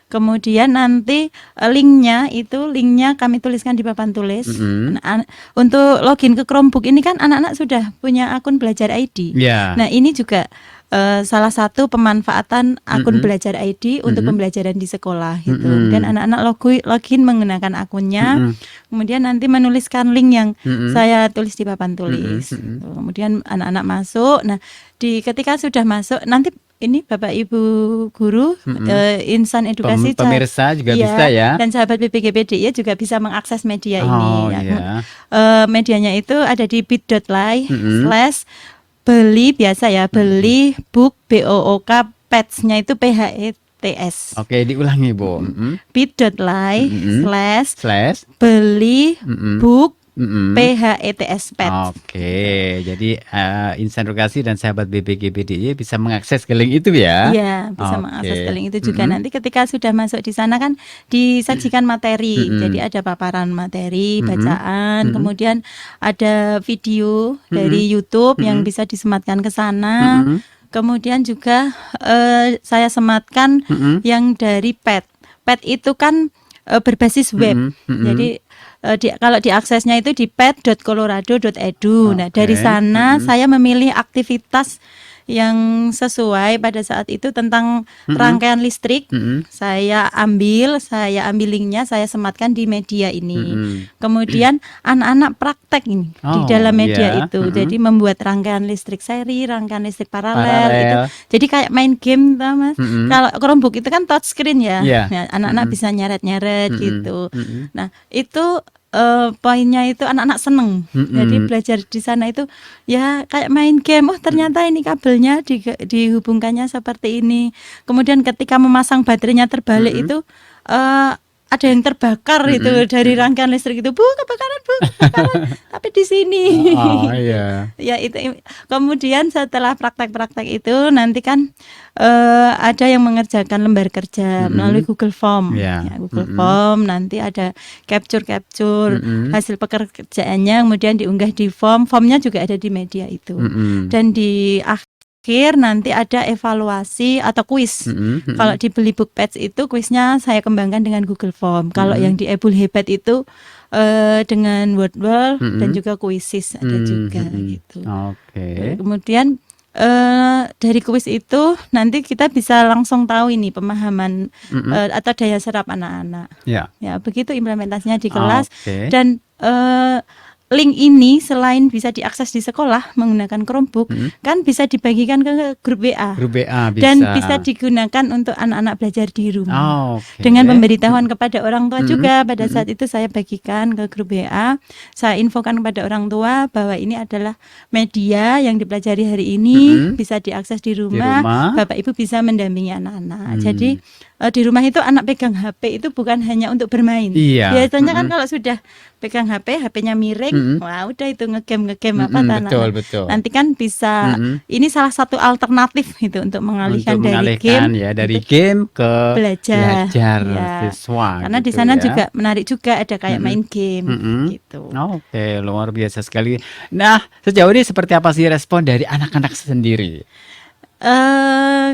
Kemudian nanti linknya kami tuliskan di papan tulis. Mm-mm. Nah, untuk login ke Chromebook ini kan anak-anak sudah punya akun Belajar ID. Ya. Nah, ini juga salah satu pemanfaatan akun Mm-mm. Belajar ID untuk Mm-mm. pembelajaran di sekolah gitu. Mm-mm. Dan anak-anak login menggunakan akunnya, Mm-mm. kemudian nanti menuliskan link yang Mm-mm. saya tulis di papan tulis. Mm-mm. Kemudian anak-anak masuk. Nah, ketika sudah masuk nanti ini Bapak Ibu guru Mm-mm. insan edukasi Pemirsa juga Iya, bisa ya. dan sahabat BPGPDI juga bisa mengakses media ini Oh ya. iya. Medianya itu ada di bit.ly Mm-mm. beli biasa ya, beli book BOOK pets-nya itu PHETS. Oke, diulangi Bu. Mm-mm. bit.ly Mm-mm. Slash. beli Mm-mm. book Mm-mm. PHETS pets. Oke, jadi Insan Edukasi dan sahabat BPGPDI bisa mengakses ke link itu ya. Iya, bisa Oke. mengakses ke link itu juga. Mm-mm. Nanti ketika sudah masuk di sana kan disajikan materi. Mm-mm. Jadi ada paparan materi, Mm-mm. bacaan, Mm-mm. kemudian ada video dari Mm-mm. YouTube yang Mm-mm. bisa disematkan ke sana. Mm-mm. Kemudian juga saya sematkan Mm-mm. yang dari PET. PET itu kan berbasis web. Mm-mm. Mm-mm. Jadi kalau diaksesnya itu di pet.colorado.edu. Nah, dari Oke. sana Mm-mm. saya memilih aktivitas yang sesuai pada saat itu tentang Mm-mm. rangkaian listrik. Mm-mm. Saya ambil linknya, saya sematkan di media ini. Mm-mm. Kemudian anak-anak praktek ini di Oh, dalam media iya. itu. Mm-mm. Jadi membuat rangkaian listrik seri, rangkaian listrik paralel itu. Paralel. Jadi kayak main game toh, Mas. Mm-mm. Kalau Chromebook itu kan touchscreen ya. Iya. Nah, anak-anak Mm-mm. bisa nyeret-nyeret Mm-mm. gitu. Mm-mm. Nah, itu poinnya itu anak-anak seneng. Mm-mm. Jadi belajar di sana itu ya kayak main game. Oh, ternyata ini kabelnya dihubungkannya seperti ini. Kemudian ketika memasang baterainya terbalik Mm-mm. itu ada yang terbakar itu Mm-mm. dari rangkaian listrik itu. Bu, kebakaran. Tapi di sini. Oh iya. Ya itu. Kemudian setelah praktek-praktek itu nanti kan ada yang mengerjakan lembar kerja Mm-mm. melalui Google Form. Ya. Ya, Google Mm-mm. Form nanti ada capture Mm-mm. hasil pekerjaannya kemudian diunggah di formnya juga ada di media itu. Mm-mm. Dan di akhir nanti ada evaluasi atau kuis. Mm-mm. Kalau di Beli Book Pets itu kuisnya saya kembangkan dengan Google Form. Kalau Mm-mm. yang di Ebul Hebat itu dengan Wordwall Mm-mm. dan juga kuisis ada juga Mm-mm. gitu. Oke. Kemudian dari kuis itu nanti kita bisa langsung tahu ini pemahaman Mm-mm. atau daya serap anak-anak. Ya. Ya, begitu implementasinya di kelas. Oke. Dan link ini selain bisa diakses di sekolah menggunakan Chromebook, Mm-mm. kan bisa dibagikan ke grup WA. Grup WA bisa. Dan bisa digunakan untuk anak-anak belajar di rumah. Oh, oke. Dengan pemberitahuan kepada orang tua Mm-mm. juga pada Mm-mm. saat itu saya bagikan ke grup WA. Saya infokan kepada orang tua bahwa ini adalah media yang dipelajari hari ini, Mm-mm. bisa diakses di Di rumah. rumah. Bapak Ibu bisa mendampingi anak-anak. Hmm. Jadi di rumah itu anak pegang HP itu bukan hanya untuk bermain. Iya. Biasanya kan Mm-mm. kalau sudah pegang HP-nya miring, Mm-mm. wah udah itu ngegame apa Mm-mm, anak-anak. betul. Nanti kan bisa Mm-mm. ini salah satu alternatif gitu untuk mengalihkan Untuk dari mengalihkan game ya dari untuk game ke belajar. Ya. siswa. Karena di gitu sana ya. juga menarik juga ada kayak Mm-mm. main game Mm-mm. gitu. Oke, luar biasa sekali. Nah, sejauh ini seperti apa sih respon dari anak-anak sendiri?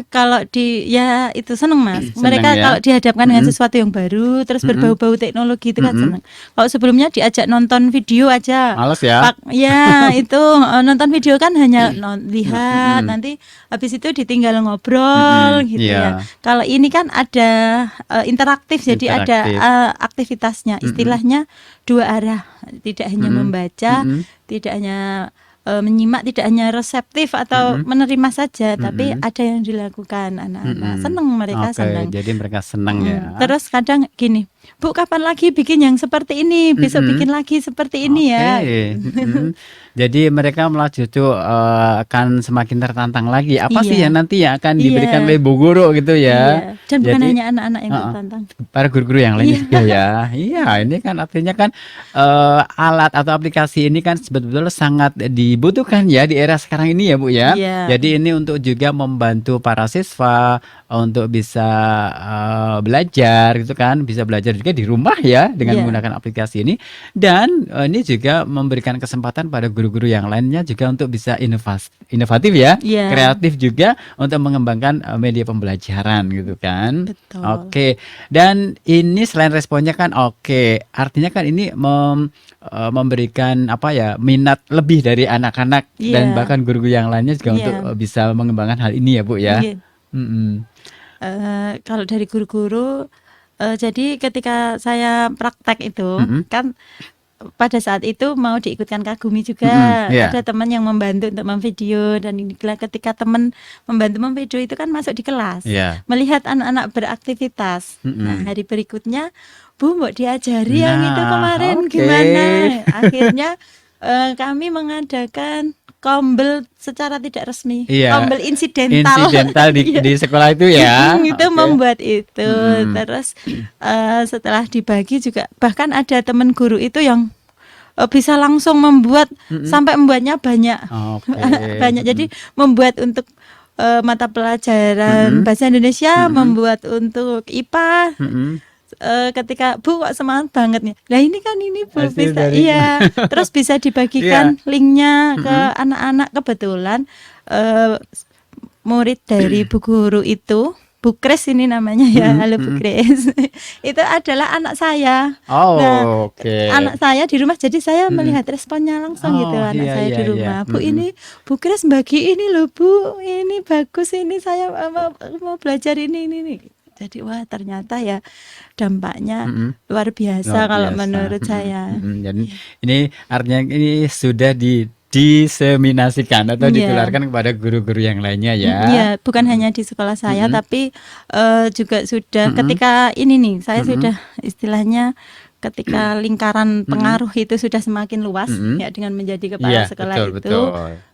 Kalau ya itu seneng Mas. Seneng Mereka ya? kalau dihadapkan dengan Mm-mm. sesuatu yang baru terus Mm-mm. berbau-bau teknologi itu kan Mm-mm. seneng. Kalau sebelumnya diajak nonton video aja. Males ya? Ya itu nonton video kan hanya lihat Mm-mm. nanti habis itu ditinggal ngobrol Mm-mm. gitu Iya. ya. Kalau ini kan ada interaktif jadi ada Interaktif. aktivitasnya. Mm-mm. Istilahnya dua arah. Tidak hanya Mm-mm. membaca, Mm-mm. tidak hanya menyimak, tidak hanya reseptif atau Mm-mm. menerima saja, tapi Mm-mm. ada yang dilakukan anak-anak. Mm-mm. Seneng mereka Oke, seneng. jadi mereka senang ya. Terus kadang gini, Bu kapan lagi bikin yang seperti ini? Besok Mm-mm. bikin lagi seperti ini ya. Oke. Mm-mm. Jadi mereka malah justru akan semakin tertantang lagi. Apa sih Iya. yang nanti yang akan Iya. diberikan oleh Bu Guru gitu ya? Iya. Dan bukan Jadi, hanya anak-anak yang uh-uh. tertantang. para guru-guru yang lain Iya. juga ya. Iya, ini kan artinya kan alat atau aplikasi ini kan sebetulnya sangat dibutuhkan ya di era sekarang ini ya Bu ya. Iya. Jadi ini untuk juga membantu para siswa untuk bisa belajar gitu kan, bisa belajar juga di rumah ya dengan Iya. menggunakan aplikasi ini dan ini juga memberikan kesempatan pada guru-guru yang lainnya juga untuk bisa inovatif ya, Iya. kreatif juga untuk mengembangkan media pembelajaran gitu kan. Betul. Oke, dan ini selain responnya kan oke, artinya kan ini memberikan apa ya minat lebih dari anak-anak dan Iya. bahkan guru-guru yang lainnya juga Iya. untuk bisa mengembangkan hal ini ya Bu ya. Iya. Mm-mm. Kalau dari guru-guru, jadi ketika saya praktek itu Mm-mm. kan pada saat itu mau diikutkan Kagumi juga, Mm-mm, iya. ada teman yang membantu untuk memvideo dan inilah ketika teman membantu memvideo itu kan masuk di kelas, Iya. melihat anak-anak beraktivitas. Nah, Mm-mm. hari berikutnya, Bu, mau diajari yang itu Nah, kemarin oke. gimana? Akhirnya kami mengadakan kombel secara tidak resmi, Iya. kombel insidental. Insidental Iya. di sekolah itu ya. Itu Oke. membuat itu. Mm-mm. Terus setelah dibagi juga bahkan ada teman guru itu yang bisa langsung membuat Mm-mm. sampai membuatnya banyak. Oke. Banyak. Jadi membuat untuk mata pelajaran Mm-mm. bahasa Indonesia, Mm-mm. membuat untuk IPA. Mm-mm. Ketika Bu kok semangat banget nih. Lah ini kan ini Bu Hasil bisa dari- iya. Terus bisa dibagikan linknya ke anak-anak. Kebetulan murid dari Bu Guru itu, Bu Kris ini namanya ya. Halo Bu Kris. Itu adalah anak saya. Oh, Nah, oke. anak saya di rumah, jadi saya melihat responnya langsung Oh, gitu anak iya, saya iya, di iya. rumah. Bu Mm-mm. ini Bu Kris bagi ini loh Bu, ini bagus ini saya mau belajar ini. Jadi wah ternyata ya dampaknya Mm-mm. luar biasa Luar kalau biasa. menurut Mm-mm. saya. Mm-mm. Dan ini artinya ini sudah diseminasikan atau Iya. ditularkan kepada guru-guru yang lainnya ya. Iya, bukan hanya di sekolah saya, Mm-mm. tapi juga sudah Mm-mm. ketika ini nih, saya Mm-mm. sudah istilahnya ketika lingkaran pengaruh itu sudah semakin luas Mm-mm. ya dengan menjadi kepala Iya, sekolah betul, itu. betul.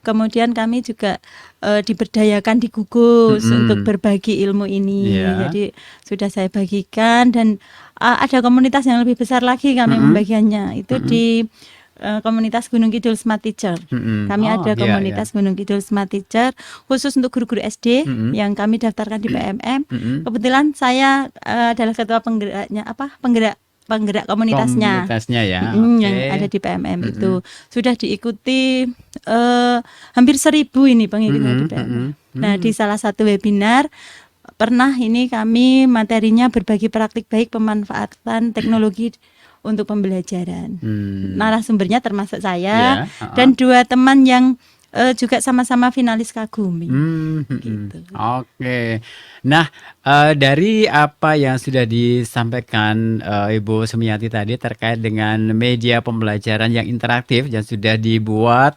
Kemudian kami juga diberdayakan di gugus Mm-mm. untuk berbagi ilmu ini. Iya. Jadi sudah saya bagikan dan ada komunitas yang lebih besar lagi kami Mm-mm. membagiannya itu di komunitas Gunung Kidul Smart Teacher. Mm-mm. Kami Oh, ada iya, komunitas Gunung Kidul Smart Teacher khusus untuk guru-guru SD Mm-mm. yang kami daftarkan di PMM. Mm-mm. Kebetulan saya adalah ketua penggeraknya penggerak komunitasnya. Komunitasnya ya. Yang Oke. ada di PMM Mm-mm. itu sudah diikuti hampir 1.000 ini pengikutnya di Mm-mm, PMM. mm-mm. Nah, di salah satu webinar pernah ini kami materinya berbagi praktik baik pemanfaatan teknologi untuk pembelajaran. Hmm. Narasumbernya termasuk saya Iya, dan 2 teman yang juga sama-sama finalis Kagumi. Gitu. Oke. Nah, dari apa yang sudah disampaikan Ibu Sumiati tadi terkait dengan media pembelajaran yang interaktif yang sudah dibuat,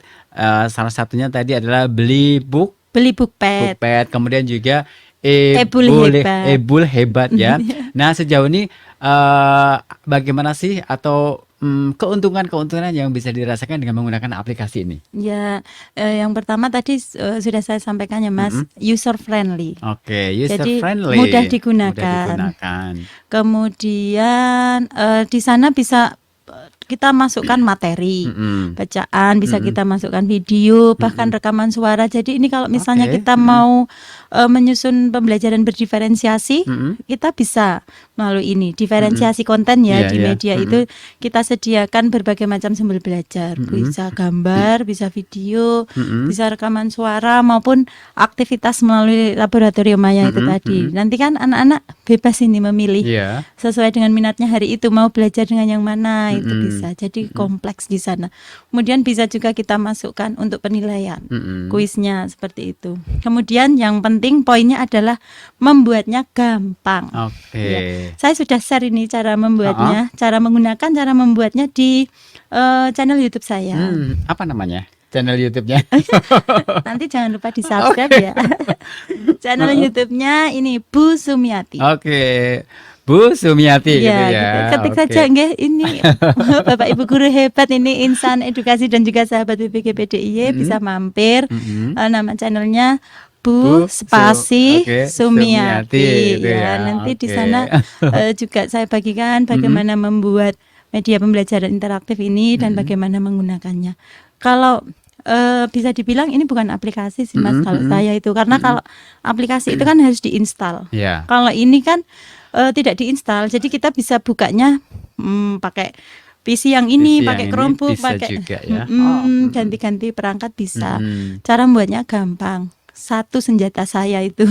salah satunya tadi adalah beli Bookpad. Bookpad, kemudian juga Ebul Hebat. ya. Nah, sejauh ini bagaimana sih atau keuntungan-keuntungan yang bisa dirasakan dengan menggunakan aplikasi ini? Ya, yang pertama tadi sudah saya sampaikan ya Mas, user friendly. Oke, user Jadi friendly. mudah digunakan. Kemudian di sana bisa kita masukkan materi, Mm-mm. bacaan, bisa kita masukkan video, bahkan rekaman suara. Jadi ini kalau misalnya Oke. kita mau menyusun pembelajaran berdiferensiasi, Mm-mm. kita bisa melalui ini diferensiasi konten ya Iya, di iya. media itu kita sediakan berbagai macam sumber belajar, bisa gambar, bisa video, bisa rekaman suara maupun aktivitas melalui laboratorium maya itu tadi. Nanti kan anak-anak bebas ini memilih Iya. sesuai dengan minatnya hari itu mau belajar dengan yang mana itu bisa. Jadi kompleks di sana. Kemudian bisa juga kita masukkan untuk penilaian. Kuisnya seperti itu. Kemudian yang penting poinnya adalah membuatnya gampang. Oke. Ya. Saya sudah share ini cara membuatnya, cara menggunakan, cara membuatnya di channel YouTube saya. Apa namanya? Channel YouTube-nya? Nanti jangan lupa di subscribe ya. Channel YouTube-nya ini Bu Sumiati. Oke. Bu Sumiati gitu Ya, ya. gitu. Ketik Oke. saja nggih ini Bapak Ibu guru hebat ini insan edukasi dan juga sahabat BPGP DIY bisa mampir. Nama channelnya Bu Spasi Oke, Sumiati. Sumiati, gitu Ya, ya. nanti di Oke. sana juga saya bagikan bagaimana membuat media pembelajaran interaktif ini dan bagaimana menggunakannya. Kalau bisa dibilang ini bukan aplikasi sih Mas kalau saya itu karena kalau aplikasi itu kan harus diinstal. Iya. Kalau ini kan tidak diinstal. Jadi kita bisa bukanya pakai PC yang ini, PC pakai yang ini Chromebook, bisa pakai juga ya. Oh. ganti-ganti perangkat bisa. Mm-mm. Cara membuatnya gampang. Satu senjata saya itu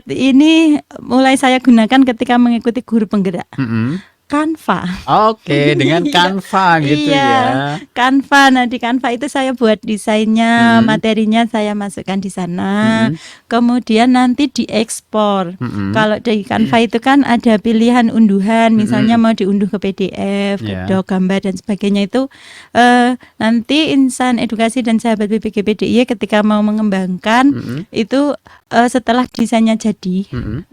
ini mulai saya gunakan ketika mengikuti guru penggerak. Mm-mm. Canva. Oke, dengan Canva gitu Iya, ya. Canva. Nah, di Canva itu saya buat desainnya, materinya saya masukkan di sana. Kemudian nanti diekspor. Kalau di Canva itu kan ada pilihan unduhan, misalnya mau diunduh ke PDF, ke Yeah. doc, gambar dan sebagainya itu nanti Insan Edukasi dan sahabat BPGP DIY ketika mau mengembangkan itu setelah desainnya jadi,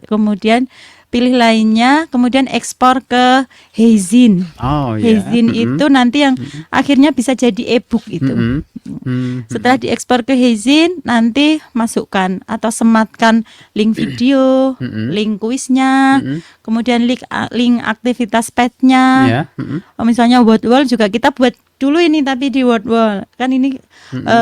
kemudian pilih lainnya, kemudian ekspor ke Heizin. Oh ya. Heizin itu nanti yang akhirnya bisa jadi e-book itu. Setelah diekspor ke Heizin, nanti masukkan atau sematkan link video, link kuisnya, kemudian link aktivitas petnya. Ya. Misalnya Word Wall juga kita buat dulu ini, tapi di Word Wall kan ini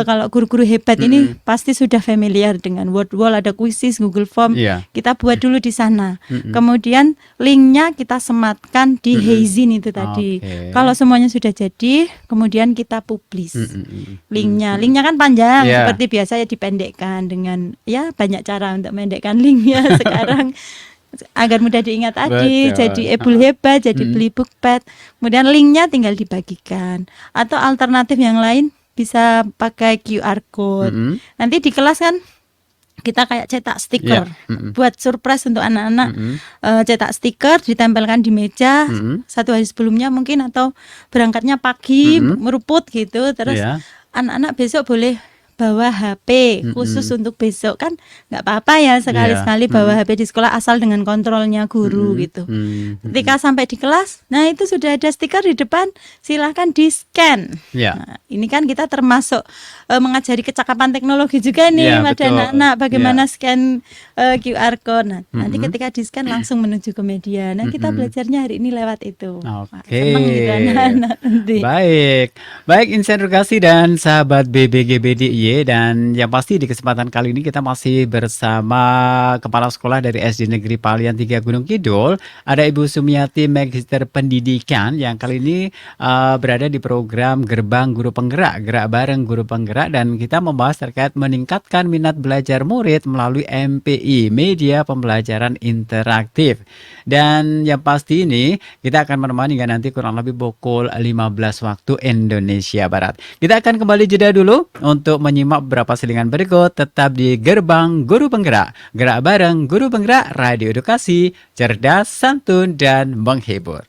kalau guru-guru hebat ini pasti sudah familiar dengan Word Wall, ada kuisis, Google Form. Iya. Kita buat dulu di sana. Kemudian linknya kita sematkan di Heizin itu tadi. Oke. Kalau semuanya sudah jadi, kemudian kita publish linknya kan panjang, Iya. seperti biasa ya dipendekkan dengan ya banyak cara untuk mendekkan linknya sekarang agar mudah diingat tadi. Betul. Jadi e-book hebat, jadi beli bookpad. Kemudian linknya tinggal dibagikan. Atau alternatif yang lain bisa pakai QR code. Nanti di kelas kan kita kayak cetak stiker, buat surprise untuk anak-anak. Cetak stiker, ditempelkan di meja satu hari sebelumnya mungkin, atau berangkatnya pagi meruput gitu. Terus Iya. anak-anak besok boleh bawa HP khusus untuk besok, kan nggak apa-apa ya sekali-sekali bawa HP di sekolah asal dengan kontrolnya guru gitu. Ketika sampai di kelas, nah itu sudah ada stiker di depan, silahkan di scan. Ya. Nah, ini kan kita termasuk mengajari kecakapan teknologi juga nih Iya, pada betul. anak-anak bagaimana Iya. scan QR code. Nah, nanti ketika di scan langsung menuju ke media. Nah, kita belajarnya hari ini lewat itu. Wah, Oke. seneng gitu anak-anak nanti. Baik Insan Edukasi dan sahabat BBGP DIY, dan yang pasti di kesempatan kali ini kita masih bersama Kepala Sekolah dari SD Negeri Palian 3 Gunung Kidul, ada Ibu Sumiati, Magister Pendidikan, yang kali ini berada di program Gerbang Guru Penggerak, Gerak Bareng Guru Penggerak, dan kita membahas terkait meningkatkan minat belajar murid melalui MPI, Media Pembelajaran Interaktif. Dan yang pasti ini kita akan menemani hingga nanti kurang lebih pukul 15 waktu Indonesia Barat. Kita akan kembali jeda dulu untuk menyimak beberapa selingan berikut. Tetap di Gerbang Guru Penggerak, Gerak Bareng Guru Penggerak, Radio Edukasi, cerdas, santun, dan menghibur.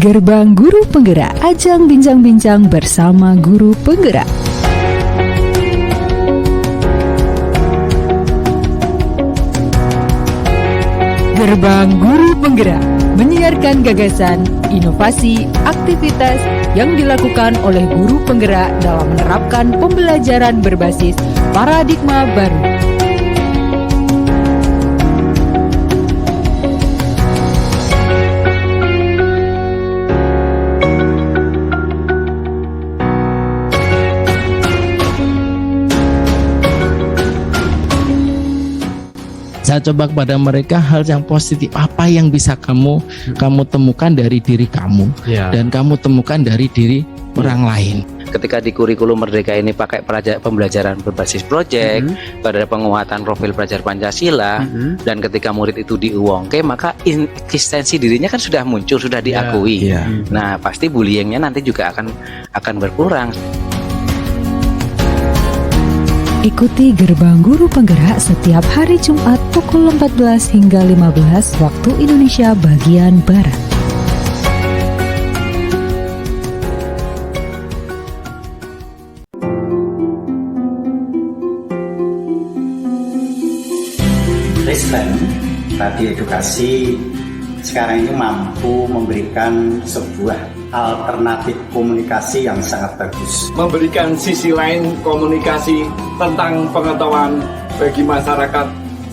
Gerbang Guru Penggerak, ajang bincang-bincang bersama guru penggerak. Gerbang Guru Penggerak menyiarkan gagasan, inovasi, aktivitas yang dilakukan oleh guru penggerak dalam menerapkan pembelajaran berbasis paradigma baru. Saya coba kepada mereka hal yang positif, apa yang bisa kamu temukan dari diri kamu dan kamu temukan dari diri orang lain. Ketika di kurikulum Merdeka ini pakai pembelajaran berbasis proyek, pada penguatan profil pelajar Pancasila, dan ketika murid itu diuangke, maka eksistensi dirinya kan sudah muncul, sudah diakui. Nah, pasti bullyingnya nanti juga akan berkurang. Ikuti Gerbang Guru Penggerak setiap hari Jumat pukul 14 hingga 15 waktu Indonesia bagian Barat. Resben, Radio Edukasi sekarang ini mampu memberikan sebuah alternatif komunikasi yang sangat bagus. Memberikan sisi lain komunikasi tentang pengetahuan bagi masyarakat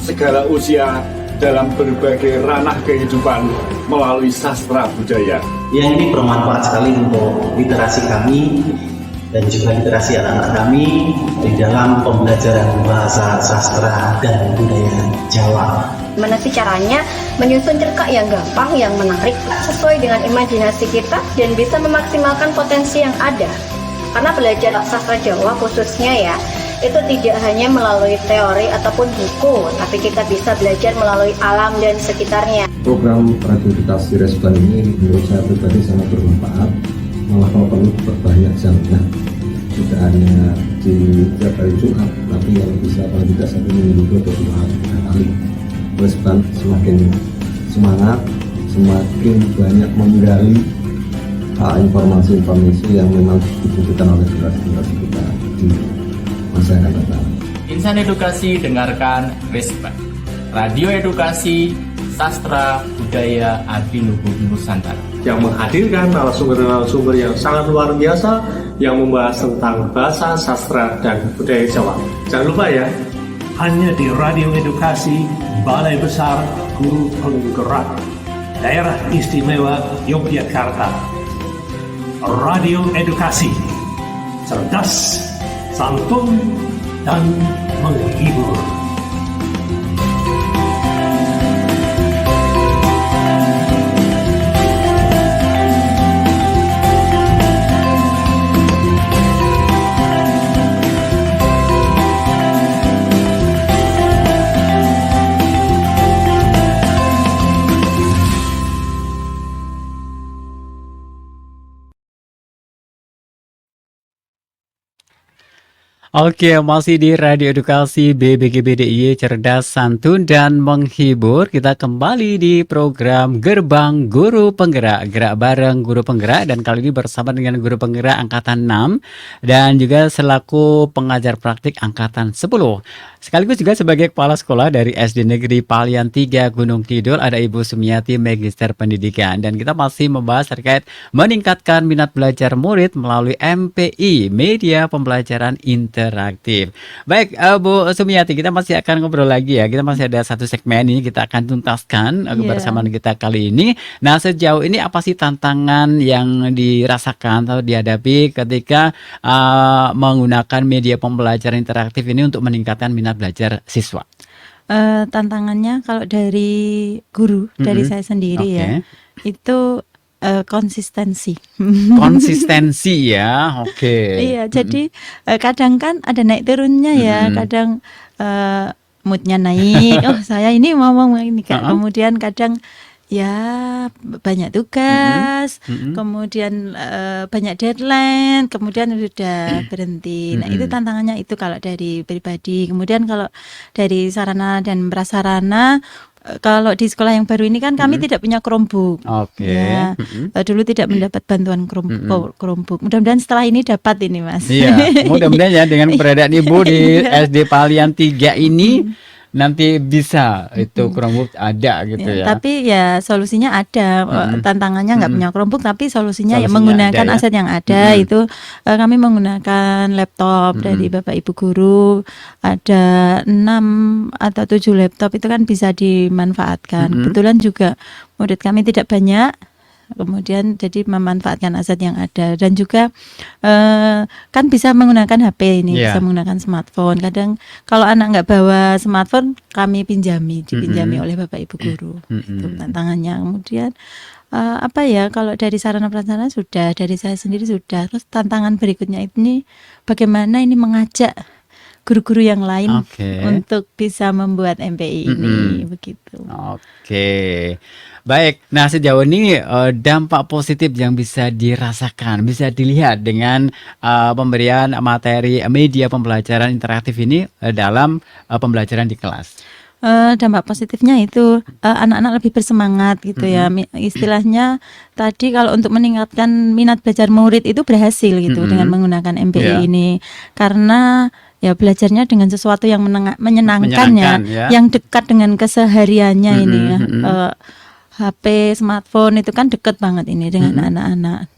segala usia dalam berbagai ranah kehidupan melalui sastra budaya. Yang ini bermanfaat sekali untuk literasi kami dan juga literasi anak-anak kami di dalam pembelajaran bahasa sastra dan budaya Jawa. Gimana sih caranya menyusun cerkak yang gampang, yang menarik, sesuai dengan imajinasi kita dan bisa memaksimalkan potensi yang ada. Karena belajar sastra Jawa khususnya ya, itu tidak hanya melalui teori ataupun buku, tapi kita bisa belajar melalui alam dan sekitarnya. Program radioedukasi Resban ini menurut saya pribadi sangat bermanfaat, malah kalau perlu berbanyak jamnya. Tidak hanya di tiap hari Jumat, tapi kalau bisa kalau tidak satu minggu atau 2 kali. Resban semakin semangat, semakin banyak menggali informasi-informasi yang memang dibutuhkan oleh generasi kita di masa yang akan datang. Insan Edukasi dengarkan Resban, Radio Edukasi Sastra Budaya Adiluhung Nusantara, yang menghadirkan narasumber-narasumber yang sangat luar biasa yang membahas tentang bahasa, sastra, dan budaya Jawa. Jangan lupa ya, hanya di Radio Edukasi Balai Besar Guru Penggerak Daerah Istimewa Yogyakarta. Radio Edukasi, cerdas, santun, dan menghibur. Oke, masih di Radio Edukasi BBGB DIY, cerdas, santun, dan menghibur. Kita kembali di program Gerbang Guru Penggerak, gerak bareng Guru Penggerak, dan kali ini bersama dengan Guru Penggerak Angkatan 6 dan juga selaku pengajar praktik Angkatan 10. Sekaligus juga sebagai kepala sekolah dari SD Negeri Palian 3 Gunung Kidul, ada Ibu Sumiati, Magister Pendidikan. Dan kita masih membahas terkait meningkatkan minat belajar murid melalui MPI, Media Pembelajaran Interaktif. Baik, Bu Sumiati, kita masih akan ngobrol lagi ya. Kita masih ada satu segmen ini kita akan tuntaskan bersama kita kali ini. Nah, sejauh ini apa sih tantangan yang dirasakan atau dihadapi ketika menggunakan media pembelajaran interaktif ini untuk meningkatkan minat belajar siswa? Tantangannya kalau dari guru, dari saya sendiri ya, itu konsistensi. Konsistensi ya, oke. Iya, jadi kadang kan ada naik turunnya ya, kadang moodnya naik, oh saya ini mau ini kan, kemudian kadang ya banyak tugas, kemudian banyak deadline, kemudian sudah berhenti. Nah itu tantangannya itu kalau dari pribadi. Kemudian kalau dari sarana dan prasarana, kalau di sekolah yang baru ini kan kami tidak punya Chromebook. Ya, dulu tidak mendapat bantuan Chromebook. Mudah-mudahan setelah ini dapat ini, Mas. Iya, mudah-mudahan ya dengan keberadaan Ibu di SD Palian 3 ini nanti bisa itu Chromebook ada gitu ya. Tapi ya solusinya ada. Tantangannya nggak punya Chromebook, tapi solusinya ya menggunakan ada, ya? aset yang ada. Itu kami menggunakan laptop dari Bapak Ibu guru. Ada 6 atau 7 laptop, itu kan bisa dimanfaatkan. Kebetulan juga murid kami tidak banyak, kemudian jadi memanfaatkan aset yang ada. Dan juga kan bisa menggunakan HP ini, bisa menggunakan smartphone. Kadang kalau anak nggak bawa smartphone, kami dipinjami oleh Bapak Ibu guru. Itu tantangannya. Kemudian apa ya, kalau dari sarana prasarana sudah, dari saya sendiri sudah. Terus tantangan berikutnya ini bagaimana ini mengajak guru-guru yang lain untuk bisa membuat MPI ini, begitu. Oke. Baik, nah sejauh ini dampak positif yang bisa dirasakan, bisa dilihat dengan pemberian materi media pembelajaran interaktif ini dalam pembelajaran di kelas. Dampak positifnya itu anak-anak lebih bersemangat gitu ya. Istilahnya tadi kalau untuk meningkatkan minat belajar murid itu berhasil gitu dengan menggunakan MPI ini. Karena ya belajarnya dengan sesuatu yang menyenangkan ya, yang dekat dengan kesehariannya ini ya. HP, smartphone itu kan dekat banget ini dengan anak-anak.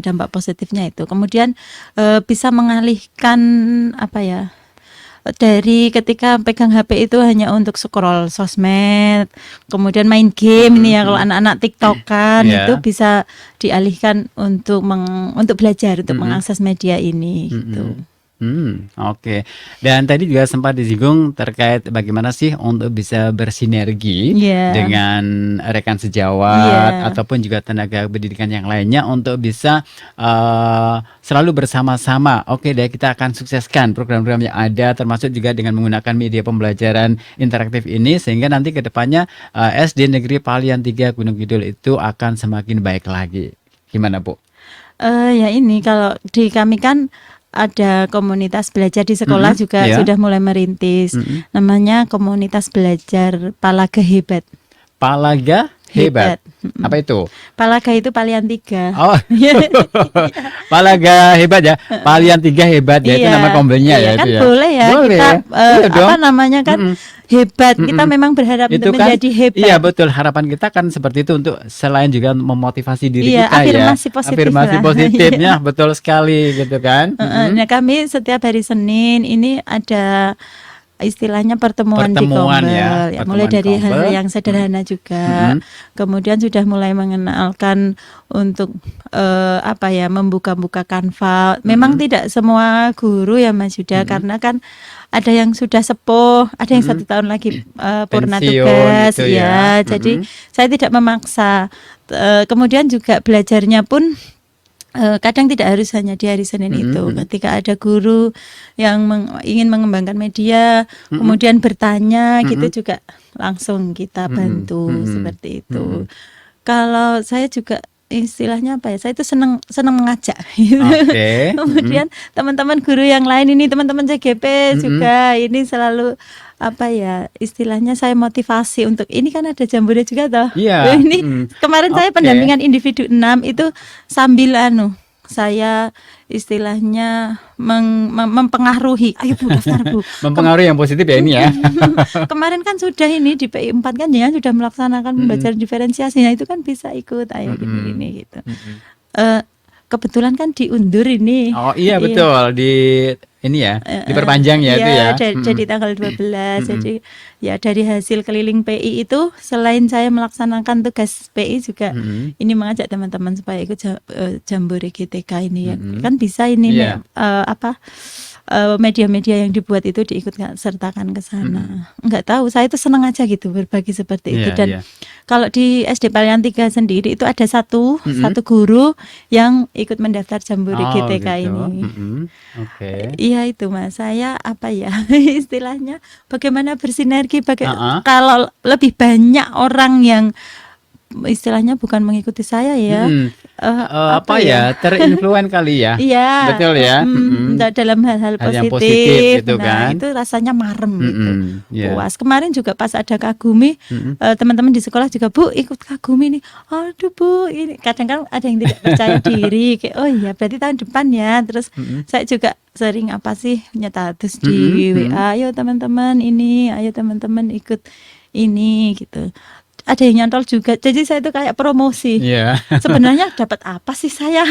Dampak positifnya itu. Kemudian bisa mengalihkan apa ya, dari ketika pegang HP itu hanya untuk scroll sosmed, kemudian main game ini ya, kalau anak-anak TikTokan Iya. itu bisa dialihkan untuk untuk belajar, untuk Mm-mm. mengakses media ini gitu. Oke. Dan tadi juga sempat disinggung terkait bagaimana sih untuk bisa bersinergi Iya. dengan rekan sejawat Iya. ataupun juga tenaga pendidikan yang lainnya untuk bisa selalu bersama-sama. Oke deh, kita akan sukseskan program-program yang ada, termasuk juga dengan menggunakan media pembelajaran interaktif ini, sehingga nanti ke depannya SD Negeri Palian 3 Gunung Kidul itu akan semakin baik lagi. Gimana, Bu? Ya ini kalau di kami kan ada komunitas belajar di sekolah juga Iya. sudah mulai merintis. Namanya komunitas belajar Palaga Hebat. Palaga Hebat. Apa itu? Palaga itu Palian 3. Oh, Palaga Hebat ya. Palian 3 Hebat ya, itu Iya, nama kombelnya ya iya kan itu ya. boleh ya Boleh kita ya. Iya dong. apa namanya kan hebat. Kita memang berharap Itu untuk kan, menjadi hebat. iya betul, harapan kita kan seperti itu, untuk selain juga memotivasi diri Iya, kita afirmasi ya. positif Afirmasi lah. positifnya betul sekali gitu kan. Nah, kami setiap hari Senin ini ada istilahnya pertemuan di Pertemuan Kombel, ya, mulai pertemuan dari hal Kombel. yang sederhana juga. Kemudian sudah mulai mengenalkan untuk apa ya, membuka-buka Canva. Memang tidak semua guru ya Mas Yuda, karena kan ada yang sudah sepuh, ada yang 1 tahun lagi purna Pensiun tugas gitu ya. ya. Jadi saya tidak memaksa. Kemudian juga belajarnya pun kadang tidak harus hanya di hari Senin itu. Ketika ada guru yang ingin mengembangkan media, kemudian bertanya gitu juga langsung kita bantu seperti itu. Kalau saya juga istilahnya apa ya? Saya itu senang mengajak. Gitu. Oke. Kemudian teman-teman guru yang lain ini, teman-teman CGP juga ini selalu apa ya, istilahnya saya motivasi untuk ini kan ada jambore juga toh. Iya. Ini kemarin saya Oke. pendampingan individu 6 itu sambil saya istilahnya mempengaruhi. Ayo Bu, daftar Bu. Mempengaruhi yang positif ya ini ya. Kemarin kan sudah ini di PI 4 kan jangan sudah melaksanakan pembelajaran diferensiasi. Nah, itu kan bisa ikut ayo gini gitu. Kebetulan kan diundur ini. Oh iya betul, di ini ya, diperpanjang ya itu ya. Jadi tanggal 12. Jadi ya dari hasil keliling PI itu, selain saya melaksanakan tugas PI juga ini mengajak teman-teman supaya ikut jambore GTK ini ya. Kan bisa ini Iya. media-media yang dibuat itu diikut sertakan ke sana. Enggak tahu, saya itu senang aja gitu berbagi seperti itu. Iya, Dan iya. kalau di SD Palian 3 sendiri itu ada satu guru yang ikut mendaftar jambore Oh, GTK gitu. ini. Oke. Iya itu Mas, saya apa ya istilahnya bagaimana bersinergi Uh-uh. kalau lebih banyak orang yang istilahnya bukan mengikuti saya ya. Apa ya, terinfluen kali ya. Iya. Betul ya. Dalam hal-hal Hal yang positif, positif gitu kan. itu rasanya marem gitu. Iya. Puas. Kemarin juga pas ada Kagumi, teman-teman di sekolah juga, Bu ikut Kagumi nih. Aduh Bu, ini kadang kan ada yang tidak percaya diri, kayak oh iya berarti tahun depan ya. Terus saya juga sering apa sih nyetatus di WA, ayo teman-teman ini, ayo teman-teman ikut ini gitu. Ada yang nyantol juga, jadi saya itu kayak promosi. Iya. Sebenarnya dapat apa sih saya?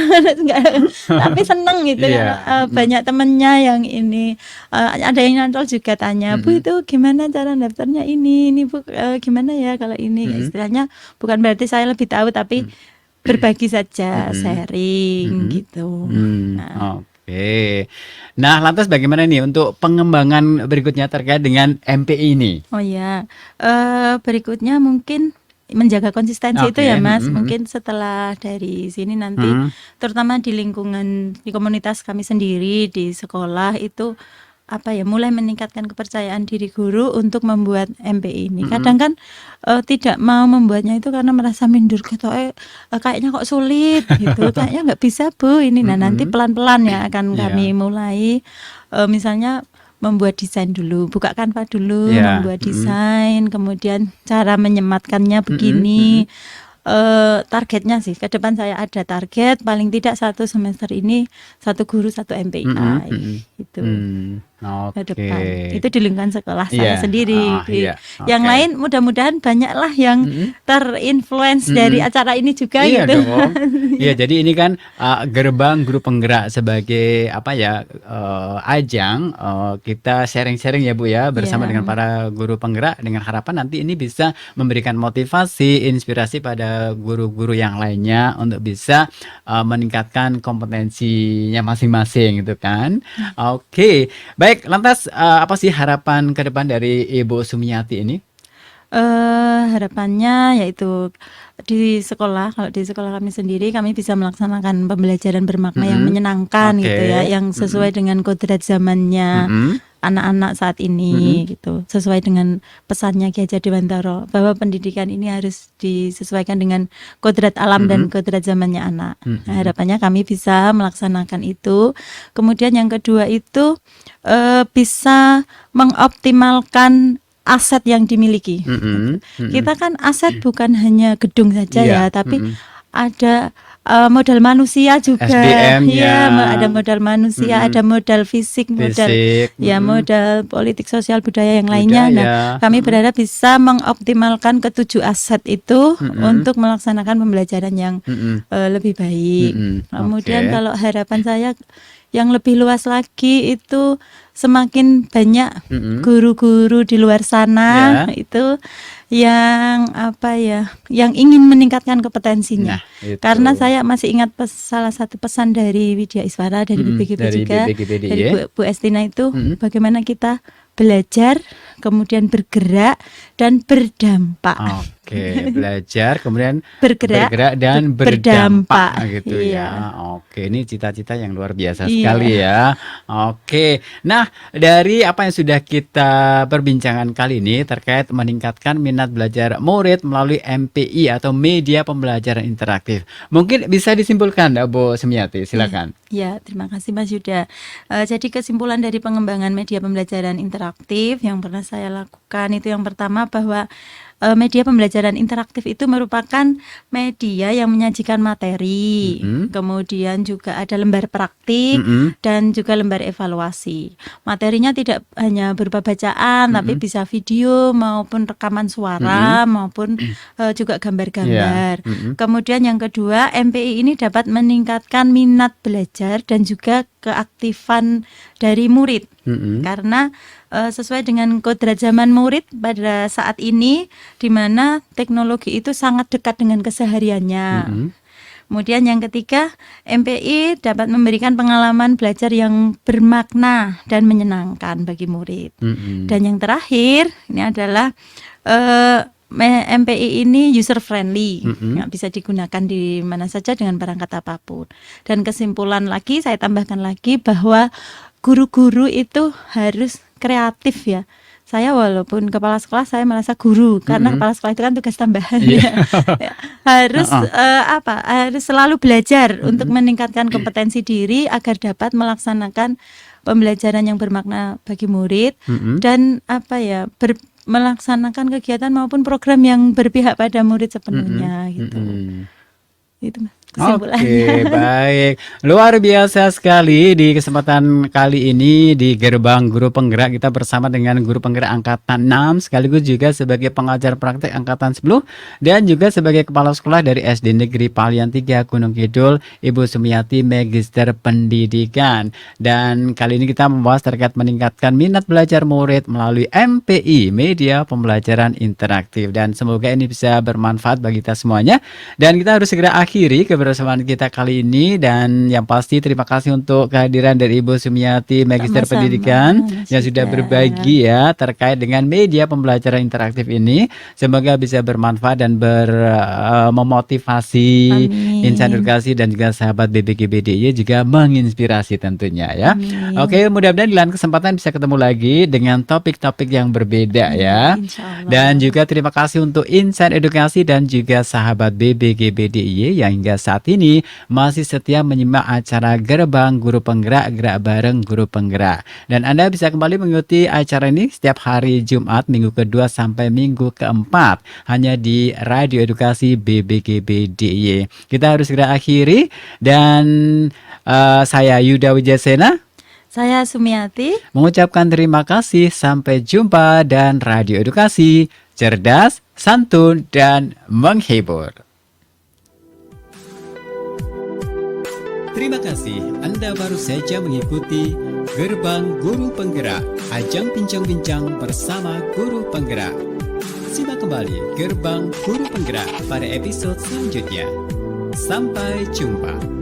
Tapi seneng gitu Iya. ya. Banyak temennya yang ini ada yang nyantol juga tanya, Bu itu gimana cara daftarnya ini Bu, gimana ya kalau ini. Istilahnya bukan berarti saya lebih tahu, tapi berbagi saja, sharing gitu. Oke. Nah, lantas bagaimana nih untuk pengembangan berikutnya terkait dengan MPI ini? Oh ya, berikutnya mungkin menjaga konsistensi itu Oke, ya Mas. Mungkin setelah dari sini nanti, terutama di lingkungan di komunitas kami sendiri di sekolah itu apa ya, mulai meningkatkan kepercayaan diri guru untuk membuat MPI ini. Kadang kan tidak mau membuatnya itu karena merasa minder, kayaknya kok sulit gitu, kayaknya nggak bisa Bu ini. Nah nanti pelan-pelan ya akan kami mulai misalnya membuat desain dulu, buka Canva dulu, Iya. membuat desain, kemudian cara menyematkannya begini. Targetnya sih ke depan saya ada target paling tidak 1 semester ini 1 guru 1 MPI gitu. ke Oke. depan. Itu di lingkungan sekolah saya Iya, sendiri. iya, Yang oke. lain mudah-mudahan banyaklah yang terinfluence dari acara ini juga Iya gitu. dong. Iya, jadi ini kan gerbang guru penggerak sebagai apa ya, ajang kita sharing-sharing ya Bu ya bersama dengan Iya. para guru penggerak dengan harapan nanti ini bisa memberikan motivasi, inspirasi pada guru-guru yang lainnya untuk bisa meningkatkan kompetensinya masing-masing gitu kan. Oke, baik lantas apa sih harapan ke depan dari Ibu Sumiati ini? Harapannya yaitu di sekolah, kalau di sekolah kami sendiri kami bisa melaksanakan pembelajaran bermakna yang menyenangkan Oke. gitu ya, yang sesuai dengan kodrat zamannya anak-anak saat ini gitu, sesuai dengan pesannya Ki Hajar Dewantara bahwa pendidikan ini harus disesuaikan dengan kodrat alam dan kodrat zamannya anak. Nah, harapannya kami bisa melaksanakan itu. Kemudian yang kedua itu bisa mengoptimalkan aset yang dimiliki. Kita kan aset bukan hanya gedung saja Iya, ya, tapi ada modal manusia juga. SDM-nya. Iya, ada modal manusia, ada modal fisik, modal ya modal politik, sosial, budaya yang lainnya. Nah, Budaya. kami berharap bisa mengoptimalkan ketujuh aset itu untuk melaksanakan pembelajaran yang lebih baik. Kemudian Oke. kalau harapan saya yang lebih luas lagi itu semakin banyak guru-guru di luar sana itu yang apa ya, yang ingin meningkatkan kompetensinya. Nah, itu. Karena saya masih ingat salah satu pesan dari Widya Iswara dari BPGP dari juga, BPGPDY. dari Bu Estina itu bagaimana kita belajar, kemudian bergerak dan berdampak. Oke, belajar kemudian Bergerak, dan berdampak. berdampak gitu Iya. ya. Oke, ini cita-cita yang luar biasa Iya. sekali ya. Oke. Nah, dari apa yang sudah kita perbincangan kali ini terkait meningkatkan minat belajar murid melalui MPI atau media pembelajaran interaktif. Mungkin bisa disimpulkan Bu Sumiati, silakan. Ya, terima kasih Mas Yuda. Jadi kesimpulan dari pengembangan media pembelajaran interaktif yang pernah saya lakukan itu yang pertama bahwa media pembelajaran interaktif itu merupakan media yang menyajikan materi, kemudian juga ada lembar praktik dan juga lembar evaluasi. Materinya tidak hanya berupa bacaan, tapi bisa video maupun rekaman suara maupun juga gambar-gambar. Kemudian yang kedua, MPI ini dapat meningkatkan minat belajar dan juga keaktifan dari murid. Karena sesuai dengan kodrat zaman murid pada saat ini, di mana teknologi itu sangat dekat dengan kesehariannya. Kemudian yang ketiga, MPI dapat memberikan pengalaman belajar yang bermakna dan menyenangkan bagi murid. Dan yang terakhir, ini adalah MPI ini user friendly, bisa digunakan di mana saja dengan perangkat apapun. Dan kesimpulan lagi, saya tambahkan lagi bahwa guru-guru itu harus kreatif ya. Saya walaupun kepala sekolah saya merasa guru karena kepala sekolah itu kan tugas tambahan ya. Harus harus selalu belajar untuk meningkatkan kompetensi diri agar dapat melaksanakan pembelajaran yang bermakna bagi murid dan melaksanakan kegiatan maupun program yang berpihak pada murid sepenuhnya gitu. Itu kesimpulannya. Oke, baik. Luar biasa sekali di kesempatan kali ini di Gerbang Guru Penggerak kita bersama dengan Guru Penggerak Angkatan 6 sekaligus juga sebagai pengajar praktek Angkatan 10 dan juga sebagai Kepala Sekolah dari SD Negeri Palian 3 Gunung Kidul, Ibu Sumiati, Magister Pendidikan. Dan kali ini kita membahas terkait meningkatkan minat belajar murid melalui MPI, Media Pembelajaran Interaktif. Dan semoga ini bisa bermanfaat bagi kita semuanya. Dan kita harus segera akhiri kebersamaan kita kali ini, dan yang pasti terima kasih untuk kehadiran dari Ibu Sumiati, Magister Sama-sama, Pendidikan Mas yang sudah Yuda. berbagi ya terkait dengan media pembelajaran interaktif ini. Semoga bisa bermanfaat dan memotivasi Amin. insan edukasi dan juga sahabat BBGBDY juga menginspirasi tentunya ya. Amin. Oke, mudah-mudahan di lain kesempatan bisa ketemu lagi dengan topik-topik yang berbeda ya. Insyaallah. Dan juga terima kasih untuk insan edukasi dan juga sahabat BBGBDY yang hingga saat ini masih setia menyimak acara Gerbang Guru Penggerak, gerak bareng Guru Penggerak. Dan Anda bisa kembali mengikuti acara ini setiap hari Jumat, minggu kedua sampai minggu keempat hanya di Radio Edukasi BBGBDY. Kita harus segera akhiri dan saya Yuda Wijasena. Saya Sumiati. Mengucapkan terima kasih, sampai jumpa, dan Radio Edukasi, cerdas, santun, dan menghibur. Terima kasih, Anda baru saja mengikuti Gerbang Guru Penggerak, ajang bincang-bincang bersama Guru Penggerak. Simak kembali Gerbang Guru Penggerak pada episode selanjutnya. Sampai jumpa.